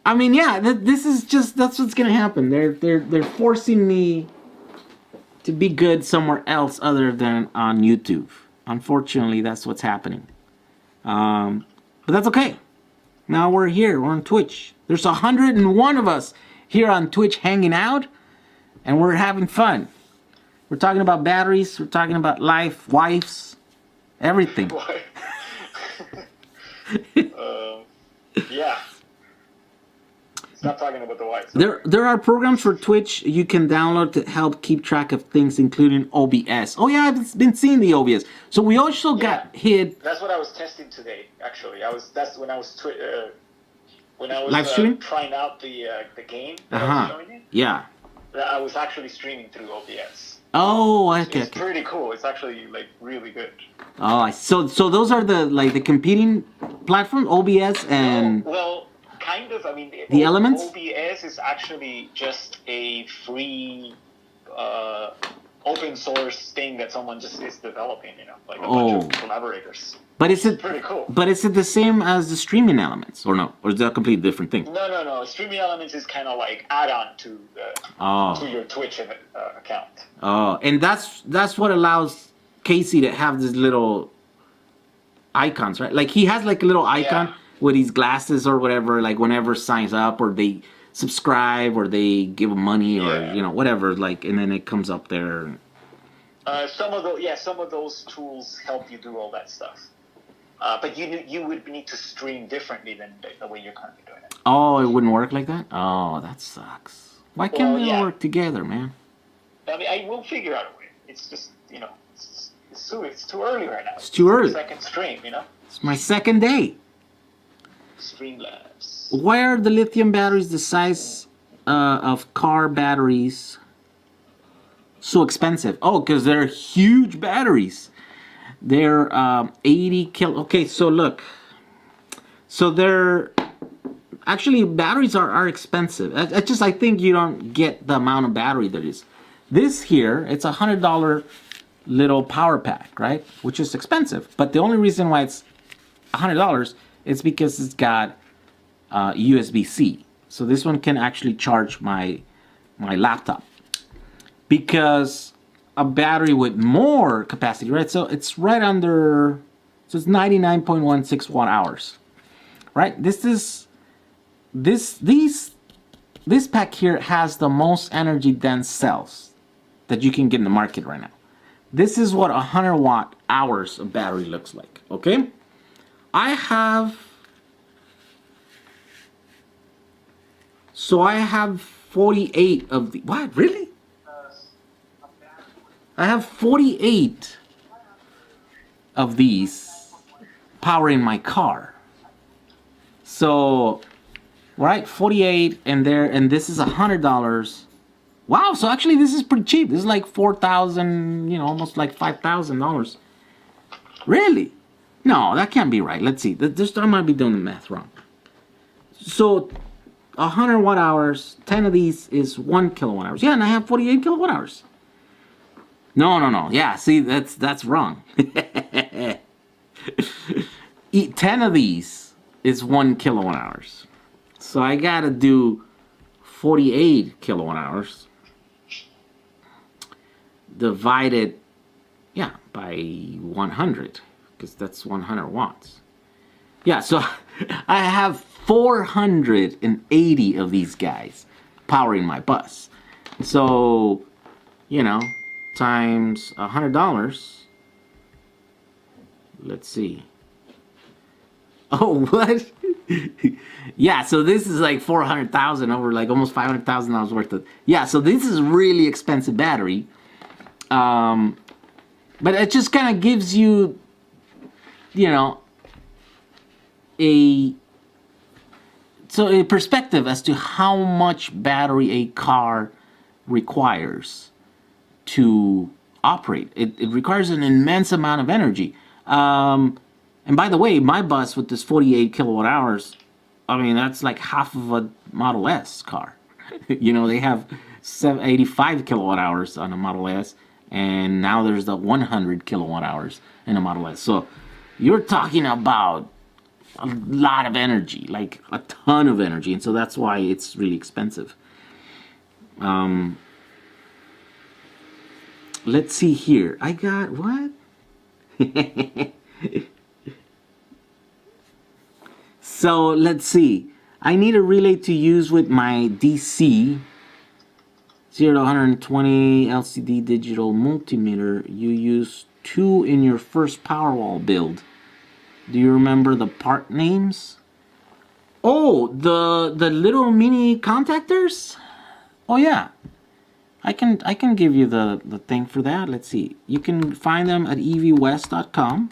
I mean, yeah, this is just, that's what's gonna happen. They're forcing me to be good somewhere else other than on YouTube. Unfortunately, that's what's happening. But that's okay. Now we're here. We're on Twitch. There's 101 of us here on Twitch hanging out, and we're having fun. We're talking about batteries. We're talking about life, wives, everything. Yeah. Stop talking about the whites. There are programs for Twitch you can download to help keep track of things, including OBS. Oh yeah, I've been seeing the OBS. So we also got hit. That's what I was testing today. Actually, that's when I was live streaming, trying out the game. That I was showing you. Yeah. I was actually streaming through OBS. Oh, okay. It's pretty cool. It's actually like really good. Oh, so those are the competing platform, OBS and. Well, kind of. I mean, the elements. OBS is actually just a free, open source thing that someone just is developing. Like a bunch of collaborators. But is it pretty cool? But is it the same as the streaming elements, or no? Or is that a completely different thing? No. Streaming elements is kind of like add-on to your Twitch account. Oh, and that's what allows Casey to have these little icons, right? Like he has like a little icon with his glasses or whatever. Like whenever signs up or they subscribe or they give him money or whatever. Like, and then it comes up there. Some of those tools help you do all that stuff. But you would need to stream differently than the way you're currently doing it. Oh, it wouldn't work like that? Oh, that sucks. Why can't they all work together, man? I mean, I will figure out a way. It's just, it's too early right now. It's too early. Second stream, It's my second day. Streamlabs. Why are the lithium batteries the size of car batteries so expensive? Oh, because they're huge batteries. They're 80 kilo. Okay, so look. So they're actually batteries are expensive. I think you don't get the amount of battery that is. This here, it's $100 little power pack, right? Which is expensive. But the only reason why it's $100 is because it's got USB-C. So this one can actually charge my laptop. Because a battery with more capacity, right? So it's right under, so it's 99.16 watt hours, right? This pack here has the most energy dense cells that you can get in the market right now. This is what 100 watt hours of battery looks like, okay? I have 48 of the, what, really? I have 48 of these powering my car. So, right, 48 and this is $100. Wow, so actually this is pretty cheap. This is like $4,000, almost like $5,000. Really? No, that can't be right. Let's see. I might be doing the math wrong. So 100 watt hours, 10 of these is 1 kilowatt hours. Yeah, and I have 48 kilowatt hours. No. Yeah, see, that's wrong. 10 of these is 1 kilowatt hours. So I gotta do 48 kilowatt hours divided, yeah, by 100, because that's 100 watts. Yeah, so I have 480 of these guys powering my bus. So, times $100. Let's see. Oh, what? Yeah, so this is like 400,000 over like almost $500,000 worth of. Yeah, so this is really expensive battery. But it just kind of gives you, a perspective as to how much battery a car requires to operate. It requires an immense amount of energy. And by the way, my bus with this 48 kilowatt hours, I mean, that's like half of a Model S car. They have 85 kilowatt hours on a Model S, and now there's the 100 kilowatt hours in a Model S. So you're talking about a lot of energy, like a ton of energy, and so that's why it's really expensive. Let's see here. I got what? So let's see. I need a relay to use with my DC 0 to 120 LCD digital multimeter. You use 2 in your first Powerwall build. Do you remember the part names? Oh, the little mini contactors? Oh yeah. I can give you the thing for that. Let's see. You can find them at evwest.com.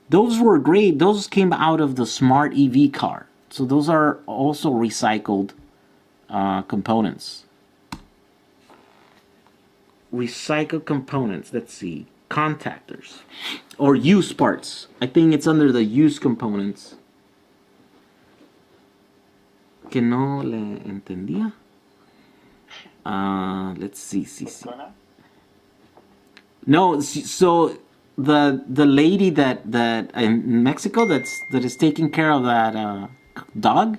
Those were great. Those came out of the Smart EV car. So those are also recycled components. Recycled components. Let's see. Contactors. Or used parts. I think it's under the used components. Que no le entendía. Let's see. No, so the lady that in Mexico that is taking care of that dog.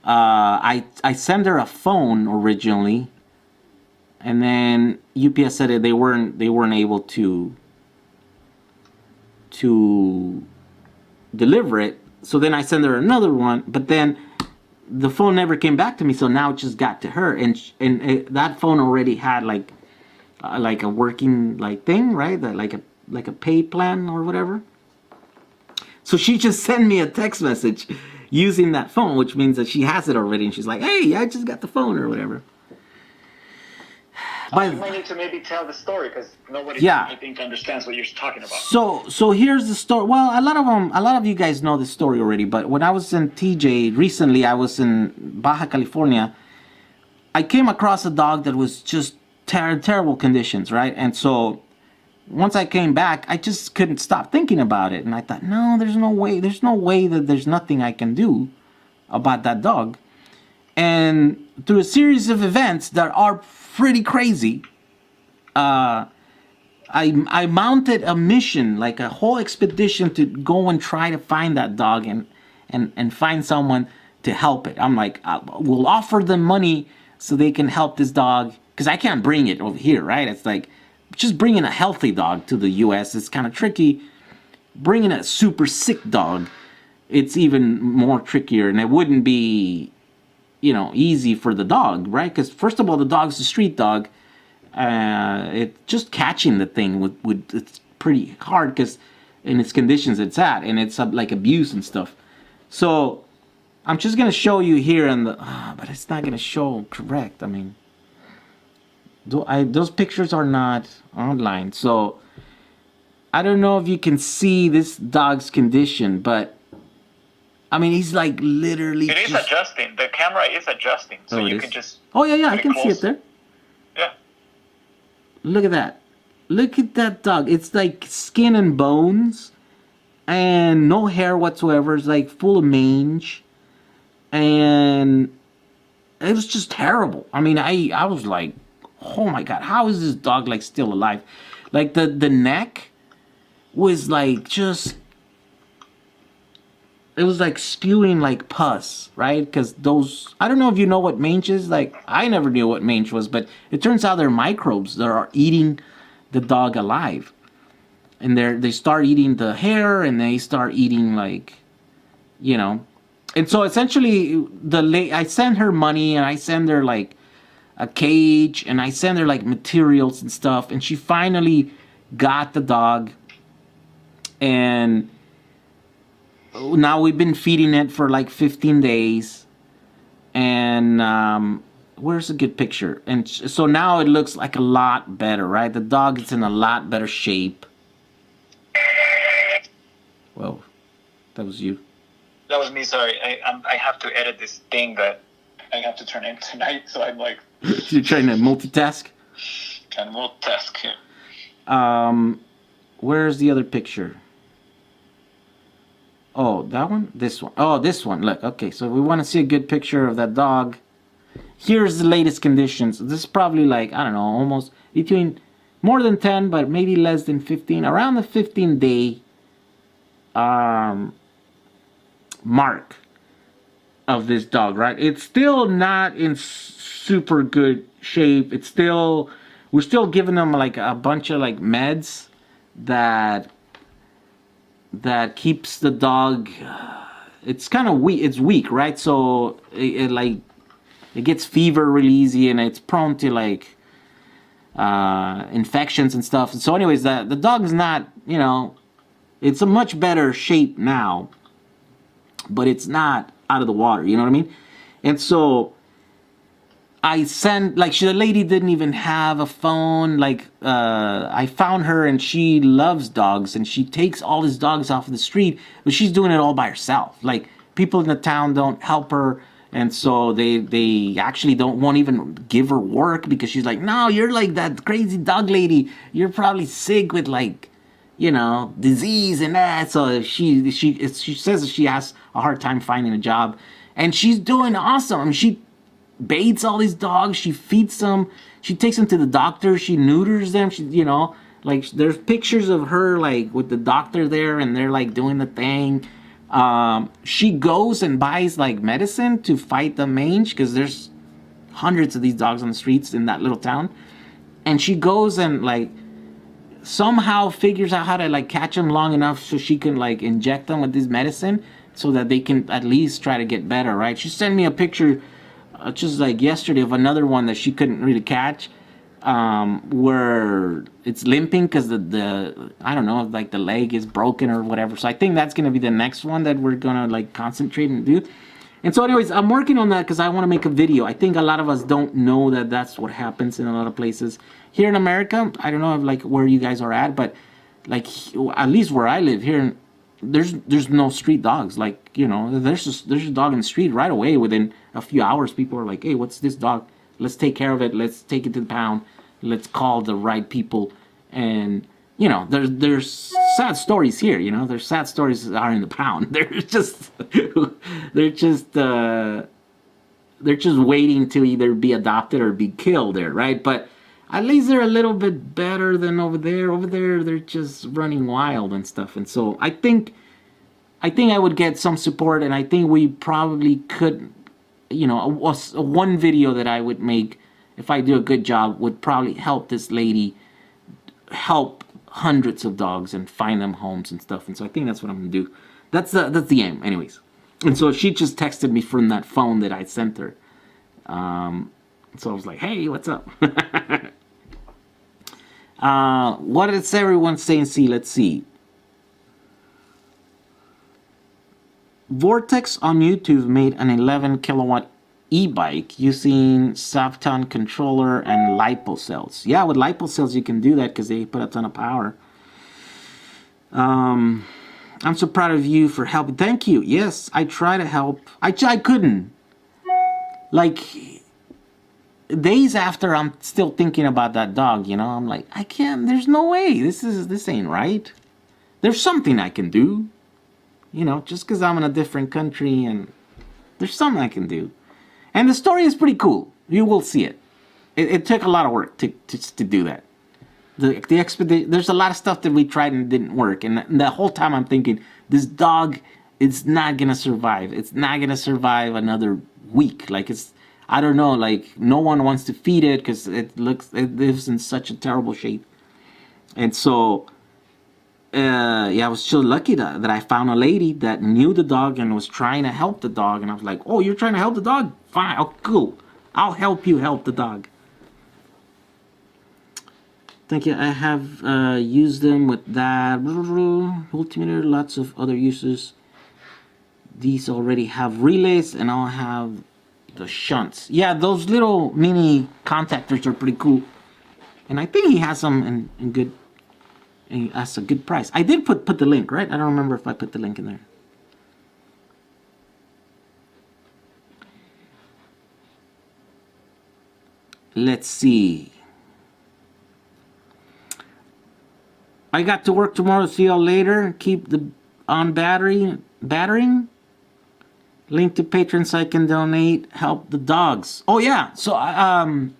I sent her a phone originally, and then UPS said they weren't able to deliver it. So then I sent her another one, but then the phone never came back to me. So now it just got to her, and that phone already had like a working thing, right? That like a pay plan or whatever. So she just sent me a text message using that phone, which means that she has it already, and she's like, "Hey, I just got the phone," or whatever. You might need to maybe tell the story because nobody, I think, understands what you're talking about. So here's the story. Well, a lot of you guys know this story already. But when I was in TJ recently, I was in Baja California. I came across a dog that was just terrible conditions, right? And so once I came back, I just couldn't stop thinking about it. And I thought, no, there's no way that there's nothing I can do about that dog. And through a series of events that are pretty crazy, I mounted a mission, like a whole expedition to go and try to find that dog and find someone to help it. I'm like, we'll offer them money so they can help this dog, because I can't bring it over here, right? It's like, just bringing a healthy dog to the U.S. is kind of tricky. Bringing a super sick dog, it's even more trickier, and it wouldn't be, easy for the dog, right? Because first of all, the dog's a street dog. It just catching the thing it's pretty hard because in its conditions it's at, and it's like abuse and stuff. So I'm just gonna show you here, but it's not gonna show correct. I mean, those pictures are not online, so I don't know if you can see this dog's condition, but I mean, he's like literally. It is adjusting. The camera is adjusting, so you can just. Oh yeah, I can see it there. Yeah. Look at that. Look at that dog. It's like skin and bones, and no hair whatsoever. It's like full of mange, and it was just terrible. I mean, I was like, oh my god, how is this dog like still alive? Like the neck was like just. It was like spewing like pus, right? Because those, I don't know if you know what mange is. Like, I never knew what mange was, but it turns out they're microbes that are eating the dog alive. And they start eating the hair, and they start eating like, And so essentially, I send her money, and I send her like a cage, and I send her like materials and stuff. And she finally got the dog, and now we've been feeding it for like 15 days. And where's a good picture? And so now it looks like a lot better, right? The dog is in a lot better shape. Whoa, that was you. That was me, sorry. I have to edit this thing that I have to turn in tonight, so I'm like... You're trying to multitask? Trying to multitask here. Where's the other picture? Oh, that one? This one. Oh, this one. Look, okay, so we want to see a good picture of that dog. Here's the latest conditions. This is probably like, I don't know, almost between more than 10, but maybe less than 15. Around the 15-day mark of this dog, right? It's still not in super good shape. We're still giving them like a bunch of like meds that keeps the dog, it's kind of weak, it's weak, right? So it gets fever really easy, and it's prone to like infections and stuff. So anyways, the dog is not, it's a much better shape now, but it's not out of the water, you know what I mean? And so I sent, like, the lady didn't even have a phone. Like, I found her, and she loves dogs, and she takes all these dogs off the street, but she's doing it all by herself. Like, people in the town don't help her, and so they actually won't even give her work, because she's like, no, you're like that crazy dog lady. You're probably sick with, like, disease and that. So she says that she has a hard time finding a job, and she's doing awesome. I mean, she bathes all these dogs, she feeds them, she takes them to the doctor, she neuters them, like there's pictures of her like with the doctor there, and they're like doing the thing. She goes and buys like medicine to fight the mange, because there's hundreds of these dogs on the streets in that little town, and she goes and like somehow figures out how to like catch them long enough so she can like inject them with this medicine so that they can at least try to get better, right? She sent me a picture just like yesterday of another one that she couldn't really catch, where it's limping because the I don't know, like the leg is broken or whatever. So I think that's gonna be the next one that we're gonna like concentrate and do. And so anyways, I'm working on that because I want to make a video. I think a lot of us don't know that that's what happens in a lot of places. Here in America, I don't know if, like, where you guys are at, but like at least where I live here, there's no street dogs. Like, you know, there's a dog in the street right away. Within a few hours, people are like, hey, what's this dog? Let's take care of it. Let's take it to the pound. Let's call the right people. And you know, there's sad stories here. You know, there's sad stories that are in the pound. They're just waiting to either be adopted or be killed there, right? But at least they're a little bit better than over there. Over there, they're just running wild and stuff. And so I think I would get some support, and I think we probably could, you know, one video that I would make, if I do a good job, would probably help this lady help hundreds of dogs and find them homes and stuff. And so I think that's what I'm gonna do. That's the aim, anyways. And so she just texted me from that phone that I sent her. So I was like, hey, what's up? What is everyone saying? See, let's see. Vortex on YouTube made an 11 kilowatt e-bike using Softon controller and lipo cells. Yeah, with lipo cells you can do that because they put a ton of power. I'm so proud of you for helping. Thank you. Yes, I try to help. I couldn't. Like, days after, I'm still thinking about that dog, you know. I'm like, I can't, there's no way. This ain't right. There's something I can do. You know, just because I'm in a different country, and there's something I can do. And the story is pretty cool. You will see it. It took a lot of work to do that. The expedition, there's a lot of stuff that we tried and it didn't work. And the whole time I'm thinking, this dog, it's not going to survive. It's not going to survive another week. Like, I don't know, like, no one wants to feed it because it lives in such a terrible shape. And so, yeah, I was so lucky that I found a lady that knew the dog and was trying to help the dog. And I was like, oh, you're trying to help the dog? Fine, oh, cool. I'll help you help the dog. Thank you. I have used them with that multimeter, lots of other uses. These already have relays, and I'll have the shunts. Yeah, those little mini contactors are pretty cool. And I think he has them in good. And that's a good price. I did put the link, right? I don't remember if I put the link in there. Let's see. I got to work tomorrow. See y'all later. Keep the on battering. Link to Patreon so I can donate. Help the dogs. Oh yeah. So I'm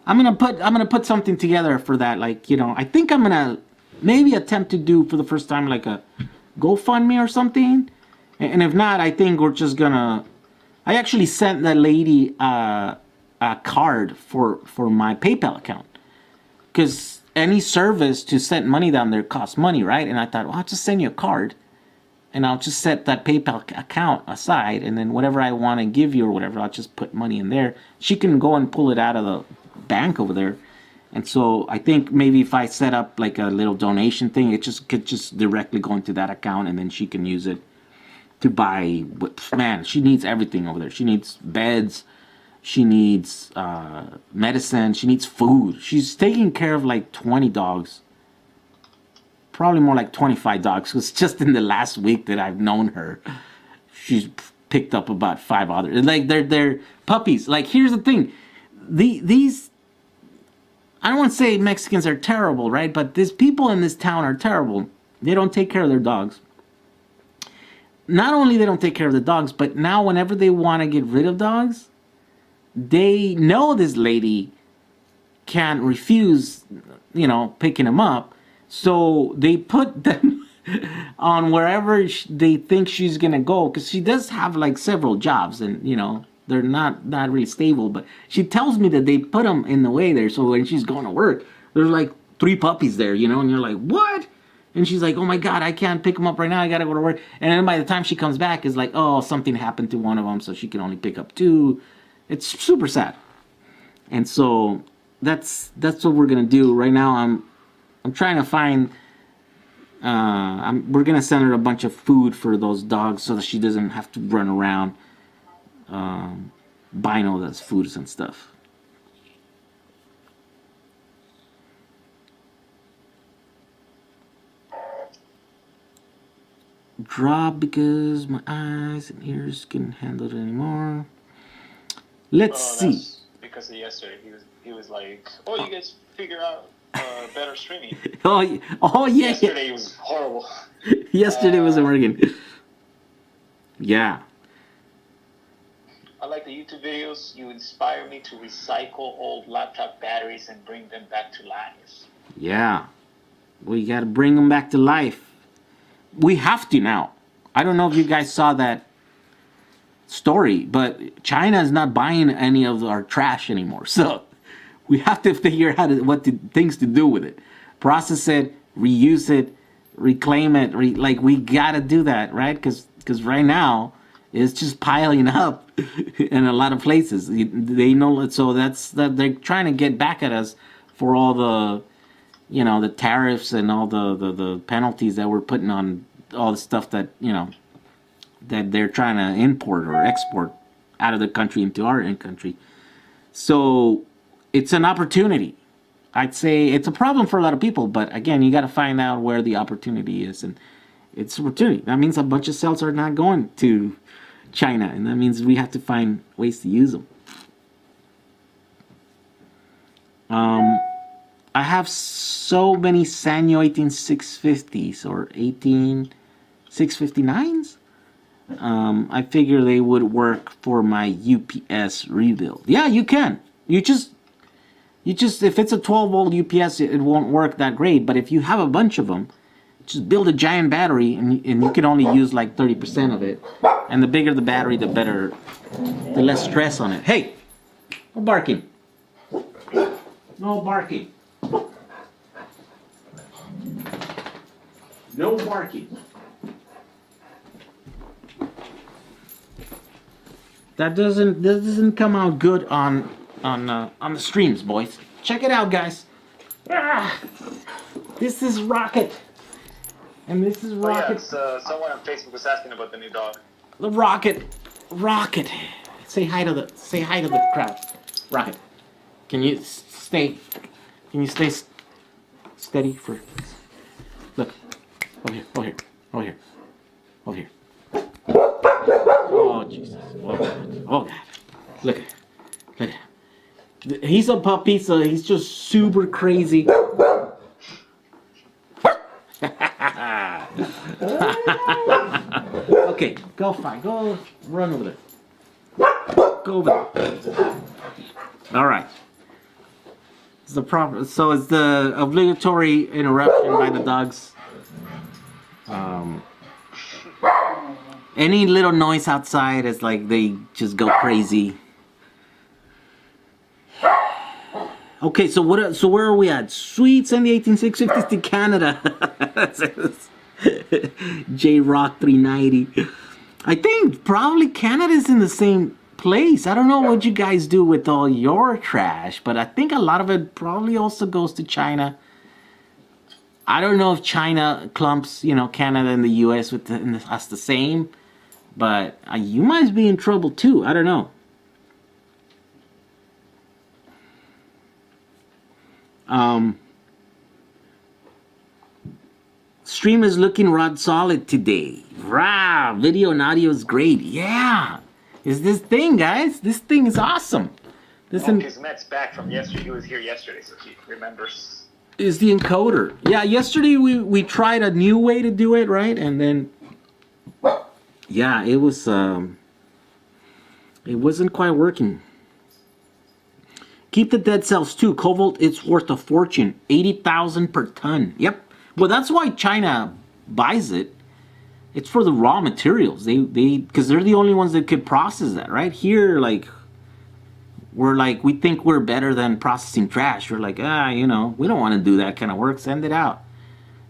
gonna put something together for that. Like, you know, I think I'm gonna maybe attempt to do for the first time like a GoFundMe or something. And if not, I think we're just gonna. I actually sent that lady a card for my PayPal account, because any service to send money down there costs money, right? And I thought, well, I'll just send you a card, and I'll just set that PayPal account aside, and then whatever I want to give you or whatever, I'll just put money in there. She can go and pull it out of the bank over there. And so I think maybe if I set up like a little donation thing, it could just directly go into that account, and then she can use it to buy. Man, she needs everything over there. She needs beds. She needs medicine. She needs food. She's taking care of like 20 dogs. Probably more like 25 dogs. Because just in the last week that I've known her, she's picked up about 5 others. Like, they're puppies. Like, here's the thing. These, I don't want to say Mexicans are terrible, right? But these people in this town are terrible. They don't take care of their dogs. Not only they don't take care of the dogs, but now whenever they want to get rid of dogs, they know this lady can't refuse, you know, picking them up. So they put them on wherever they think she's going to go. Because she does have like several jobs, and, you know, they're not really stable. But she tells me that they put them in the way there. So when she's going to work, there's like 3 puppies there, you know, and you're like, what? And she's like, oh my God, I can't pick them up right now. I got to go to work. And then by the time she comes back, it's like, oh, something happened to one of them, so she can only pick up 2. It's super sad. And so that's what we're going to do. Right now, I'm trying to find, we're going to send her a bunch of food for those dogs so that she doesn't have to run around. buying all those foods and stuff. Drop because my eyes and ears couldn't handle it anymore. Let's see. Because of yesterday, he was like, "Oh, you guys figure out better streaming." Oh yeah. Yesterday was horrible. Yesterday wasn't working. Yeah. I like the YouTube videos. You inspire me to recycle old laptop batteries and bring them back to life. Yeah. We got to bring them back to life. We have to now. I don't know if you guys saw that story, but China is not buying any of our trash anymore. So we have to figure out things to do with it. Process it, reuse it, reclaim it. We got to do that, right? Because right now it's just piling up in a lot of places. They know, so they're trying to get back at us for all the, the tariffs and all the penalties that we're putting on all the stuff that, that they're trying to import or export out of the country into our country. So it's an opportunity. I'd say it's a problem for a lot of people, but again, you got to find out where the opportunity is, and it's an opportunity. That means a bunch of cells are not going to China, and that means we have to find ways to use them. I have so many Sanyo 18650s or 18659s. I figure they would work for my UPS rebuild. Yeah, you can. You just if it's a 12-volt UPS, it won't work that great. But if you have a bunch of them, just build a giant battery, and you can only use like 30% of it. And the bigger the battery, the better, the less stress on it. Hey, no barking. No barking. No barking. That doesn't come out good on the streams, boys. Check it out, guys. This is Rocket, and this is Rocket. Oh, yeah, someone on Facebook was asking about the new dog. The Rocket. Say hi to the crowd. Rocket, can you stay steady for? Look, over here. Oh Jesus! Oh God! Look at him. He's a puppy, so he's just super crazy. Okay, go fine. Go run over there. Go over there. All right. It's the problem. So it's the obligatory interruption by the dogs. Any little noise outside is like they just go crazy. Okay, so where are we at? Sweet, send the 18650s to Canada. J-Rock 390. I think probably Canada's in the same place. I don't know what you guys do with all your trash, but I think a lot of it probably also goes to China. I don't know if China clumps, Canada and the U.S. with us the same, but you might be in trouble too. I don't know. Stream is looking rod solid today. Wow, video and audio is great. Yeah, is this thing, guys? This thing is awesome. Because Matt's back from yesterday. He was here yesterday, so he remembers. Is the encoder? Yeah, yesterday we tried a new way to do it, right? And then, yeah, it wasn't quite working. Keep the dead cells too. Cobalt, it's worth a fortune. 80,000 per ton. Yep. Well, that's why China buys it. It's for the raw materials. Because they're the only ones that could process that, right? Here, we think we're better than processing trash. We're like, we don't want to do that kind of work. Send it out.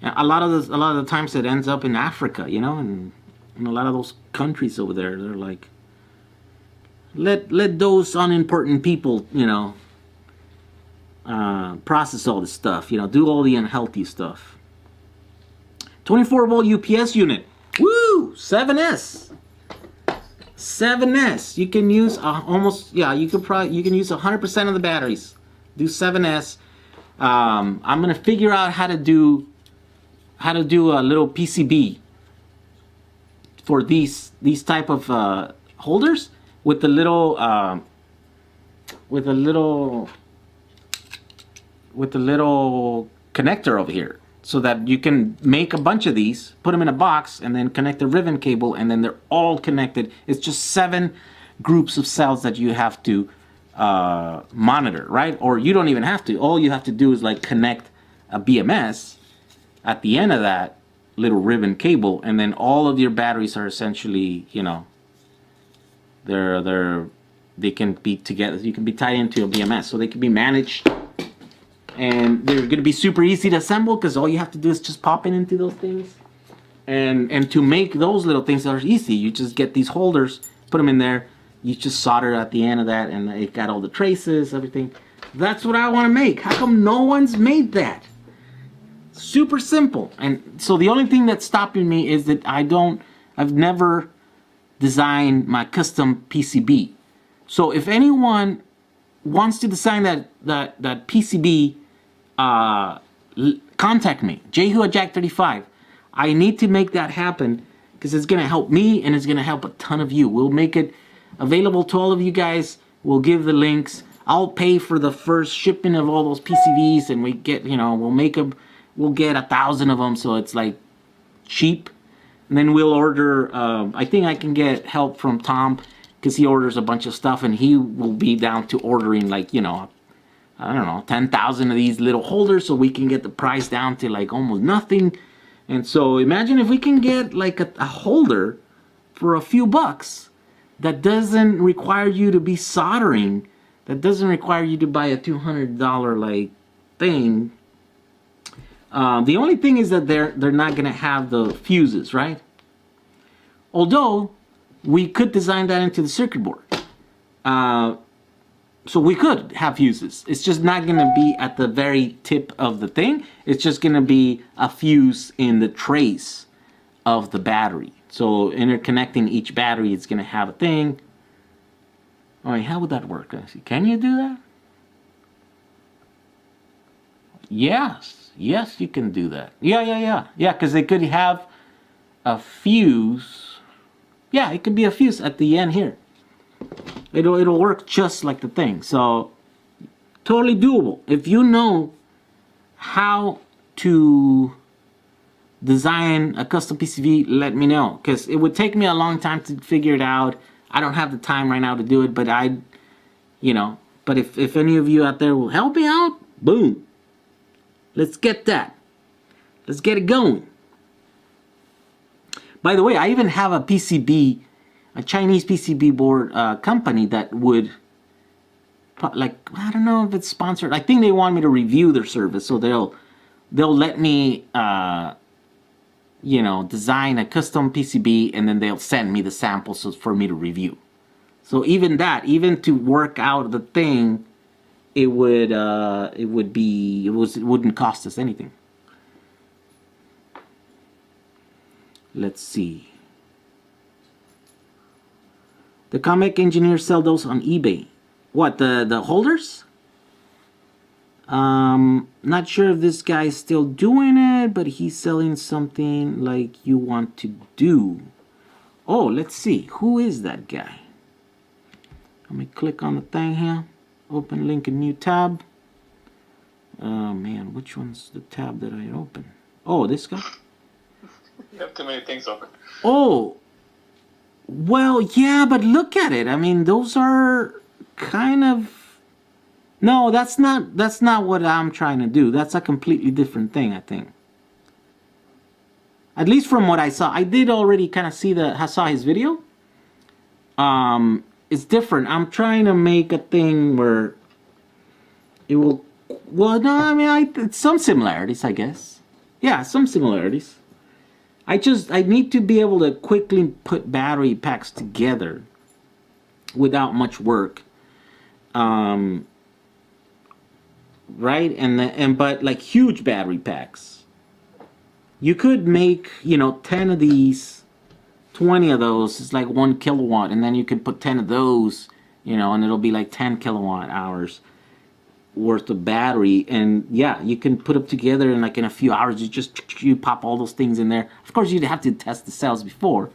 And a lot of the times it ends up in Africa, and in a lot of those countries over there, they're like, let those unimportant people, process all this stuff, do all the unhealthy stuff. 24-volt UPS unit. Woo! 7S. 7S. You can use almost, yeah, you can use 100% of the batteries. Do 7S. I'm gonna figure out how to do a little PCB for these type of holders with the little connector over here, so that you can make a bunch of these, put them in a box, and then connect the ribbon cable, and then they're all connected. It's just 7 groups of cells that you have to monitor, right? Or you don't even have to. All you have to do is like connect a BMS at the end of that little ribbon cable, and then all of your batteries are essentially, you know, they can be together. You can be tied into a BMS, so they can be managed, and they're going to be super easy to assemble because all you have to do is just pop it into those things. And to make those little things that are easy, you just get these holders, put them in there, you just solder at the end of that, and it got all the traces, everything. That's what I want to make. How come no one's made that? Super simple. And so the only thing that's stopping me is that I've never designed my custom PCB. So if anyone wants to design that PCB, contact me, jehu@jack35. I need to make that happen because it's gonna help me and it's gonna help a ton of you. We'll make it available to all of you guys. We'll give the links. I'll pay for the first shipping of all those PCBs, and we get, you know, we'll get 1,000 of them, so it's like cheap. And then we'll order, I think I can get help from Tom, because he orders a bunch of stuff, and he will be down to ordering, like, you know, I don't know, 10,000 of these little holders, so we can get the price down to like almost nothing. And so imagine if we can get like a holder for a few bucks that doesn't require you to be soldering, that doesn't require you to buy a $200 like thing. The only thing is that they're not gonna have the fuses, right? Although we could design that into the circuit board. So we could have fuses. It's just not gonna be at the very tip of the thing. It's just gonna be a fuse in the trace of the battery. So interconnecting each battery, it's gonna have a thing. All right, how would that work? Can you do that? Yes, you can do that. Yeah, because they could have a fuse. Yeah, it could be a fuse at the end here. It'll work just like the thing. So totally doable. If you know how to design a custom PCB, let me know, because it would take me a long time to figure it out. I don't have the time right now to do it, but but if any of you out there will help me out, boom. Let's get that. Let's get it going. By the way, I even have a PCB, a Chinese PCB board company that would, like, I don't know if it's sponsored. I think they want me to review their service, so they'll let me, design a custom PCB, and then they'll send me the samples for me to review. So even to work out the thing, it wouldn't cost us anything. Let's see. The comic engineers sell those on eBay. What, the holders? Not sure if this guy's still doing it, but he's selling something like you want to do. Oh, let's see. Who is that guy? Let me click on the thing here. Open link in new tab. Oh man, which one's the tab that I open? Oh, this guy? You have too many things open. Oh, well, yeah, but look at it. I mean, those are kind of... No, that's not what I'm trying to do. That's a completely different thing, I think. At least from what I saw. I did already kind of see I saw his video. It's different. I'm trying to make a thing where it will... Well, no, I mean, it's some similarities, I guess. Yeah, some similarities. I need to be able to quickly put battery packs together without much work. Right? But like huge battery packs. You could make, 10 of these 20 of those is like 1 kilowatt, and then you can put 10 of those, you know, and it'll be like 10 kilowatt hours worth of battery. And yeah, you can put them together in like in a few hours. You pop all those things in there. Of course, you'd have to test the cells before.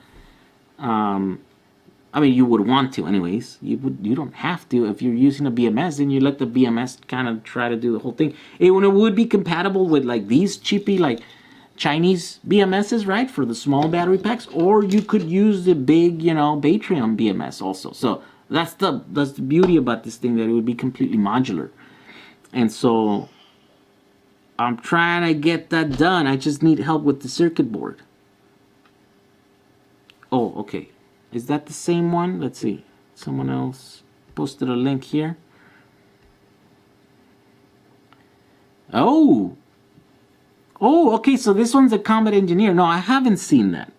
I mean, you would want to anyways. You don't have to. If you're using a BMS, then you let the BMS kind of try to do the whole thing. It would be compatible with like these cheapy like Chinese BMSs, right, for the small battery packs, or you could use the big, you know, Batrium BMS also. So that's the beauty about this thing, that it would be completely modular. And so I'm trying to get that done. I just need help with the circuit board. Oh, okay. Is that the same one? Let's see. Someone else posted a link here. Oh, okay, so this one's a Combat Engineer. No, I haven't seen that.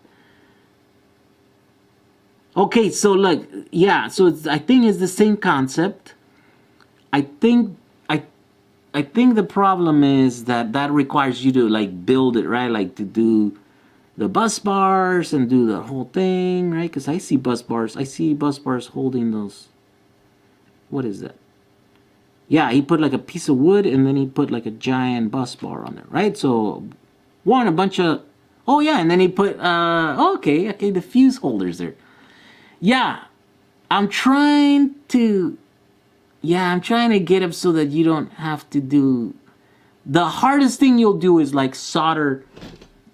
Okay, so look, yeah, so I think it's the same concept. I think the problem is that requires you to like build it, right? Like to do the bus bars and do the whole thing, right? Because I see bus bars holding those. What is that? Yeah, he put like a piece of wood and then he put like a giant bus bar on there, right? So a bunch of, oh yeah, and then he put okay, the fuse holders there. Yeah, I'm trying to get them so that you don't have to do, the hardest thing you'll do is like solder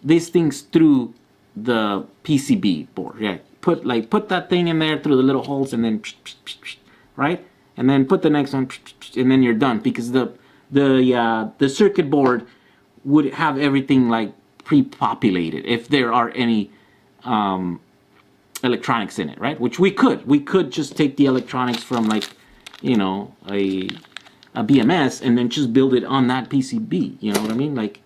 these things through the PCB board. Yeah, put that thing in there through the little holes and then right? And then put the next one, and then you're done, because the circuit board would have everything like pre-populated if there are any electronics in it, right? Which we could just take the electronics from like, you know, a BMS and then just build it on that PCB. You know what I mean? Like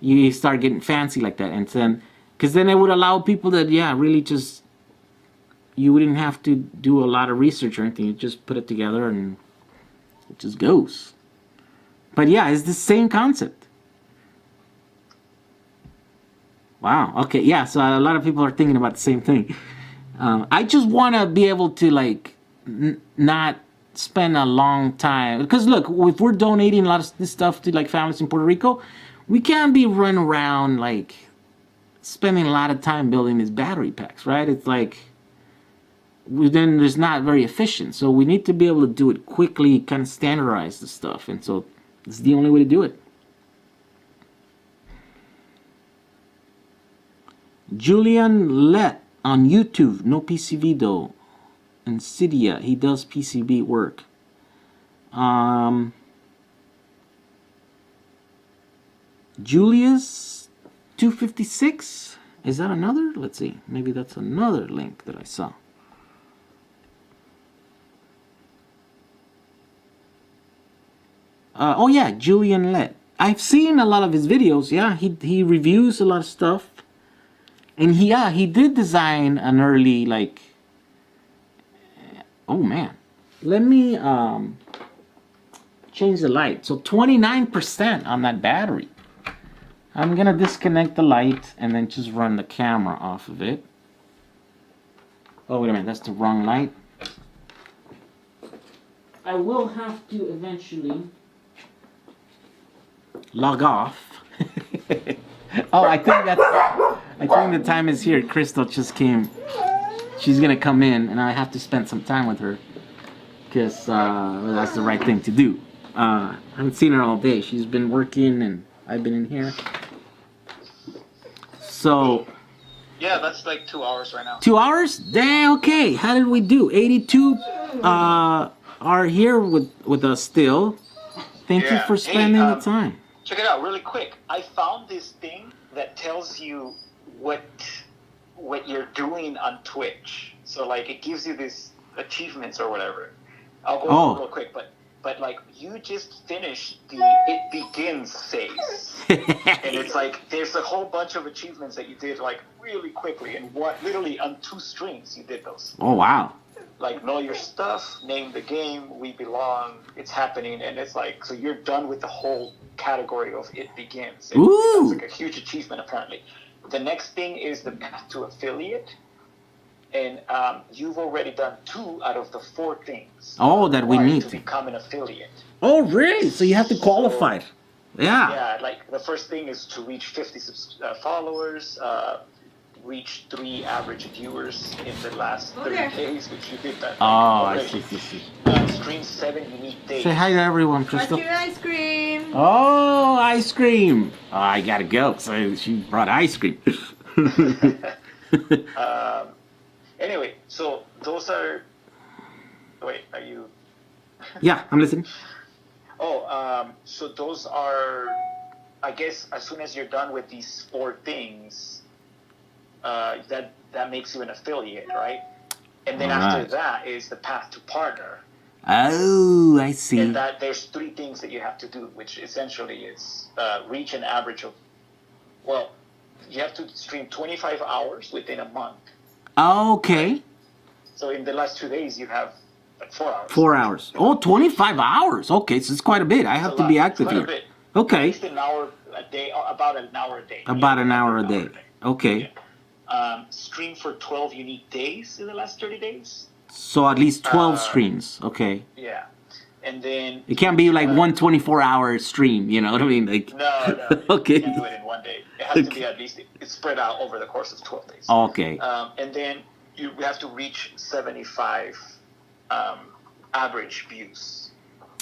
you start getting fancy like that, and then because then it would allow people that really just. You wouldn't have to do a lot of research or anything. You just put it together and it just goes. But yeah, it's the same concept. Wow. Okay. Yeah. So a lot of people are thinking about the same thing. I just want to be able to like not spend a long time, because look, if we're donating a lot of this stuff to like families in Puerto Rico, we can't be running around like spending a lot of time building these battery packs, right? It's like. Then it's not very efficient. So we need to be able to do it quickly, kind of standardize the stuff. And so it's the only way to do it. Julian Let on YouTube. No PCB though. And Cydia, he does PCB work. Julius 256. Is that another? Let's see. Maybe that's another link that I saw. Oh yeah, Julian Let. I've seen a lot of his videos. Yeah, he reviews a lot of stuff, and he did design an early like. Oh man, let me change the light. So 29% on that battery. I'm gonna disconnect the light and then just run the camera off of it. Oh wait a minute, that's the wrong light. I will have to eventually. Log off. Oh, I think the time is here. Crystal just came. She's gonna come in, and I have to spend some time with her, because that's the right thing to do. I haven't seen her all day. She's been working, and I've been in here. So. Yeah, that's like 2 hours right now. 2 hours? Damn. Okay. How did we do? 82 are here with us still. Thank you for spending the time. Check it out really quick. I found this thing that tells you what you're doing on Twitch. So like it gives you these achievements or whatever. I'll go over real quick, but like you just finished the It Begins phase. And it's like there's a whole bunch of achievements that you did like really quickly, and literally on 2 streams you did those. Oh wow. Like know your stuff, name the game, we belong, it's happening, and it's like so you're done with the whole category of It Begins. It's like a huge achievement apparently. The next thing is the path to affiliate, and you've already done 2 out of the 4 things. Oh, that we need to become an affiliate. Oh, really? So you have to qualify. Yeah. Yeah, like the first thing is to reach 50 followers, reach 3 average viewers in the last 30 days, which you did that. I see. Stream 7 unique days. Say hi to everyone, Crystal. What's your ice cream? Oh, ice cream. Oh, I gotta go. So she brought ice cream. Anyway, so those are. Wait, are you? Yeah, I'm listening. So those are, I guess, as soon as you're done with these 4 things, that makes you an affiliate, right? And then after that is the path to partner. Oh, I see. And that there's 3 things that you have to do, which essentially is reach an average of, well, you have to stream 25 hours within a month. Okay. So in the last 2 days, you have like 4 hours. 4 hours. Oh, 25 hours. Okay, so it's quite a bit. I have to be active here. Okay. At least an hour a day, about an hour a day. About an hour a day. Okay. Yeah. Stream for 12 unique days in the last 30 days. So at least 12 streams. Okay. Yeah. And then... It can't be like one 24-hour stream, you know what I mean? Like. No. Okay. You can't do it in one day. It has to be at least, it's spread out over the course of 12 days. Okay. And then you have to reach 75 average views.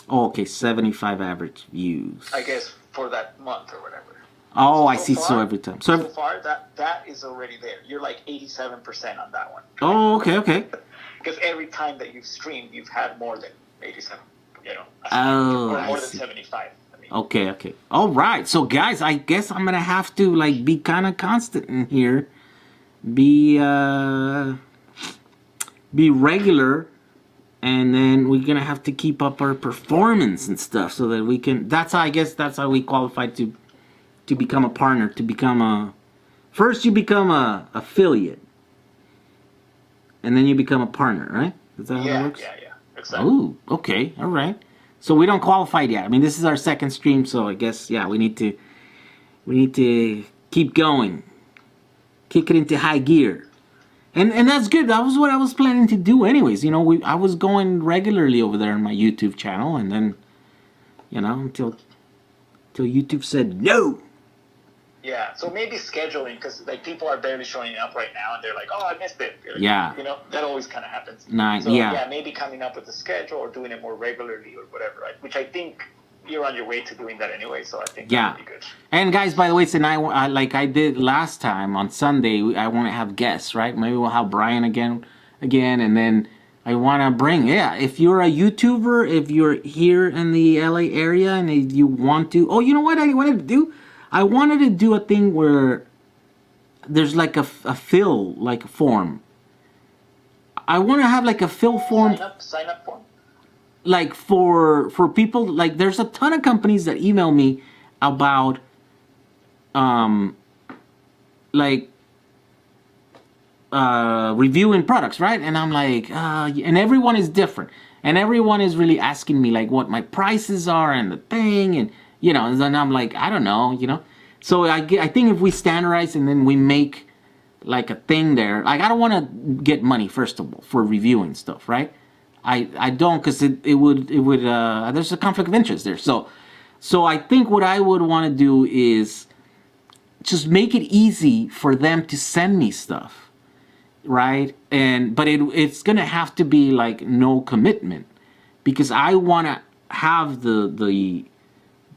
Okay, 75 average views. I guess for that month or whatever. Oh, I see. So every time. So far, that is already there. You're like 87% on that one. Oh, okay. Because every time that you've streamed, you've had more than 87. You know. Oh, or more I than see. 75. I mean. Okay. All right. So, guys, I guess I'm gonna have to like be kind of constant in here. Be regular. And then we're gonna have to keep up our performance and stuff so that we can. That's how we qualify to become a partner. To become a first, you become a affiliate, and then you become a partner, right? Is that how that works? Yeah, exactly. Oh, okay, all right. So we don't qualify yet. I mean, this is our second stream, so I guess we need to keep going, kick it into high gear. And that's good. That was what I was planning to do anyways. You know, I was going regularly over there on my YouTube channel, and then, you know, until YouTube said no. Yeah, so maybe scheduling, because like people are barely showing up right now, and they're like, "Oh, I missed it." Like, yeah. You know, that always kind of happens. So, yeah, maybe coming up with a schedule or doing it more regularly or whatever, right? Which I think you're on your way to doing that anyway, so I think that would be good. And guys, by the way, tonight, like I did last time on Sunday, I want to have guests, right? Maybe we'll have Brian again, and then I want to bring, if you're a YouTuber, if you're here in the LA area and you want to, you know what I wanted to do? I wanted to do a thing where there's like a fill, like a form. I want to have like a fill form. Sign up form? Like for people, like there's a ton of companies that email me about reviewing products, right? And I'm like, and everyone is different, and everyone is really asking me like what my prices are and the thing, and you know, and then I'm like, I don't know, you know. So I think if we standardize and then we make like a thing there, like I don't want to get money first of all for reviewing stuff, right? I don't, because it would there's a conflict of interest there. So I think what I would want to do is just make it easy for them to send me stuff, right? But it's gonna have to be like no commitment, because I want to have the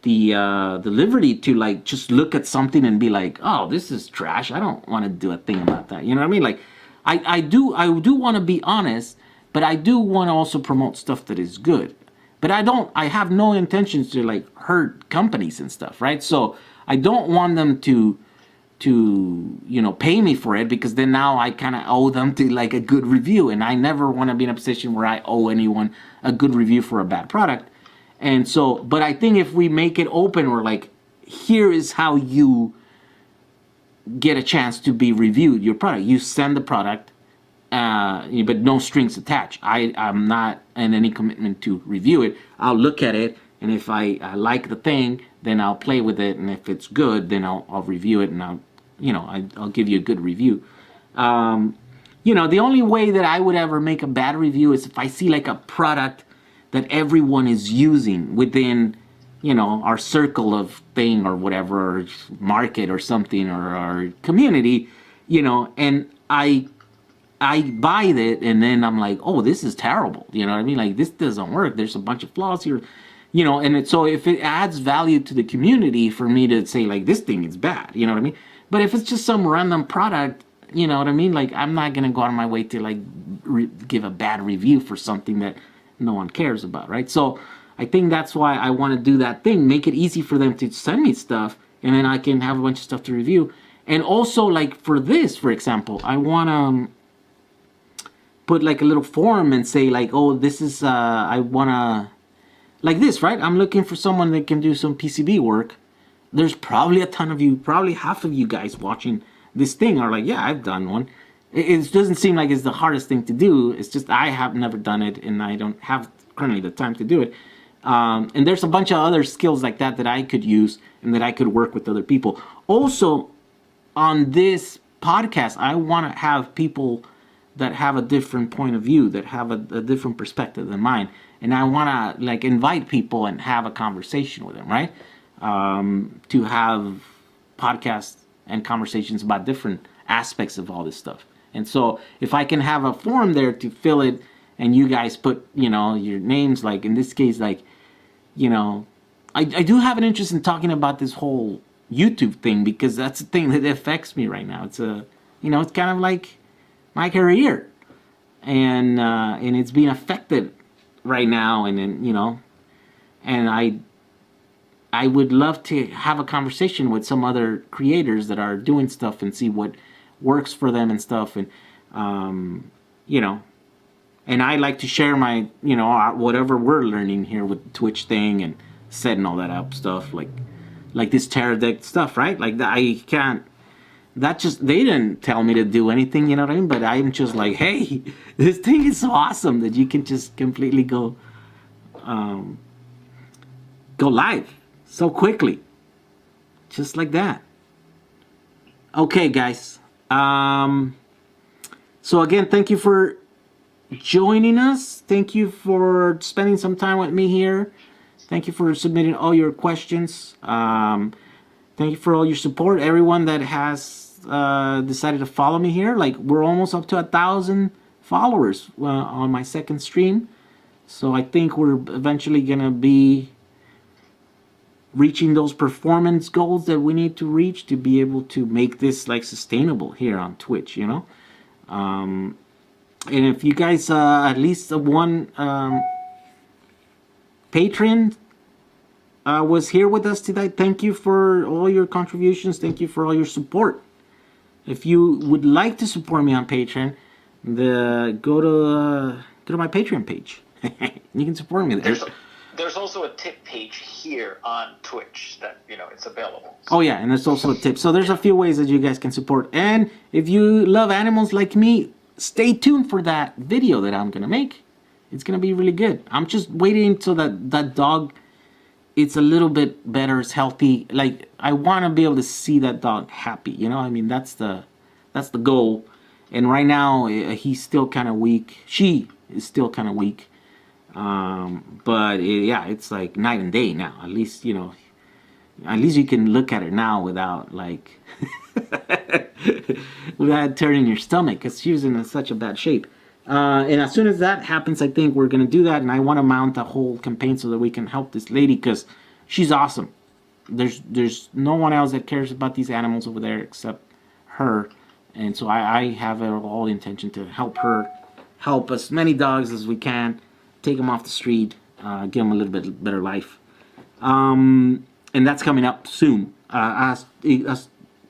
liberty to like just look at something and be like, oh, this is trash. I don't want to do a thing about that. You know what I mean? Like I do want to be honest. But I do want to also promote stuff that is good. But I have no intentions to like hurt companies and stuff, right? So I don't want them to you know, pay me for it, because then now I kind of owe them to like a good review. And I never want to be in a position where I owe anyone a good review for a bad product. And so, but I think if we make it open, we're like, here is how you get a chance to be reviewed, your product. You send the product. But no strings attached. I'm not in any commitment to review it. I'll look at it, and if I like the thing, then I'll play with it, and if it's good, then I'll review it, and I'll give you a good review. you know, the only way that I would ever make a bad review is if I see like a product that everyone is using within, you know, our circle of thing or whatever, or market or something, or our community, you know, and I buy it, and then I'm like, oh, this is terrible. You know what I mean? Like, this doesn't work. There's a bunch of flaws here, you know. And so if it adds value to the community for me to say like this thing is bad, you know what I mean? But if it's just some random product, you know what I mean? Like, I'm not gonna go out of my way to like give a bad review for something that no one cares about, right? So I think that's why I want to do that thing, make it easy for them to send me stuff, and then I can have a bunch of stuff to review. And also, like for this, for example, I want to put like a little form and say like, oh, this is I wanna, like this, right? I'm looking for someone that can do some PCB work. There's probably a ton of you, probably half of you guys watching this thing are like, yeah, I've done one. It doesn't seem like it's the hardest thing to do. It's just I have never done it, and I don't have currently the time to do it. And there's a bunch of other skills like that that I could use and that I could work with other people. Also, on this podcast, I want to have people that have a different point of view, that have a different perspective than mine. And I want to like invite people and have a conversation with them, right? To have podcasts and conversations about different aspects of all this stuff. And so if I can have a form there to fill it, and you guys put, you know, your names, like in this case, like, you know, I do have an interest in talking about this whole YouTube thing, because that's the thing that affects me right now. It's a, you know, it's kind of like my career, and it's being affected right now, and then, you know, and I would love to have a conversation with some other creators that are doing stuff and see what works for them and stuff, and you know, and I like to share my, you know, whatever we're learning here with Twitch thing and setting all that up stuff, like this Teradek stuff, right? Like I can't. That just, they didn't tell me to do anything, you know what I mean? But I'm just like, hey, this thing is so awesome that you can just completely go live so quickly, just like that. Okay, guys. So again, thank you for joining us. Thank you for spending some time with me here. Thank you for submitting all your questions. Thank you for all your support. Everyone that has decided to follow me here. Like, we're almost up to 1,000 followers on my second stream. So I think we're eventually gonna be reaching those performance goals that we need to reach to be able to make this like sustainable here on Twitch, you know. And if you guys at least one patron was here with us today, thank you for all your contributions. Thank you for all your support. If you would like to support me on Patreon, go to my Patreon page. You can support me there. There's also a tip page here on Twitch that, you know, it's available. Oh yeah, and there's also a tip. So there's a few ways that you guys can support. And if you love animals like me, stay tuned for that video that I'm gonna make. It's gonna be really good. I'm just waiting until that dog, it's a little bit better, it's healthy. Like, I want to be able to see that dog happy, you know. I mean, that's the goal. And right now he's still kind of weak. She is still kind of weak. But yeah, it's like night and day now. At least, you know, at least you can look at her now without like without turning your stomach, because she was in such a bad shape. And as soon as that happens, I think we're gonna do that, and I want to mount a whole campaign so that we can help this lady, because she's awesome. There's no one else that cares about these animals over there except her, and so I have all the intention to help her, help as many dogs as we can, take them off the street, give them a little bit better life, and that's coming up soon. Us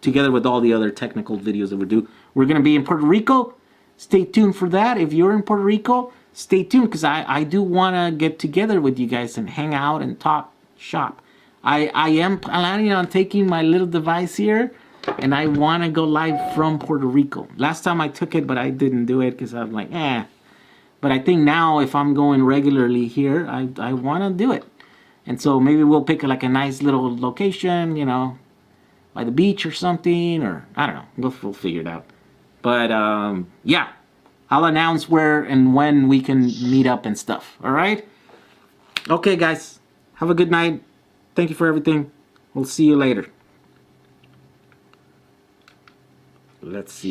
together with all the other technical videos that we do. We're gonna be in Puerto Rico. Stay tuned for that. If you're in Puerto Rico, stay tuned, because I do want to get together with you guys and hang out and talk shop. I am planning on taking my little device here, and I want to go live from Puerto Rico. Last time I took it, but I didn't do it because I was like, eh. But I think now if I'm going regularly here, I want to do it. And so maybe we'll pick like a nice little location, you know, by the beach or something, or I don't know. We'll figure it out. But yeah, I'll announce where and when we can meet up and stuff. All right? Okay, guys. Have a good night. Thank you for everything. We'll see you later. Let's see.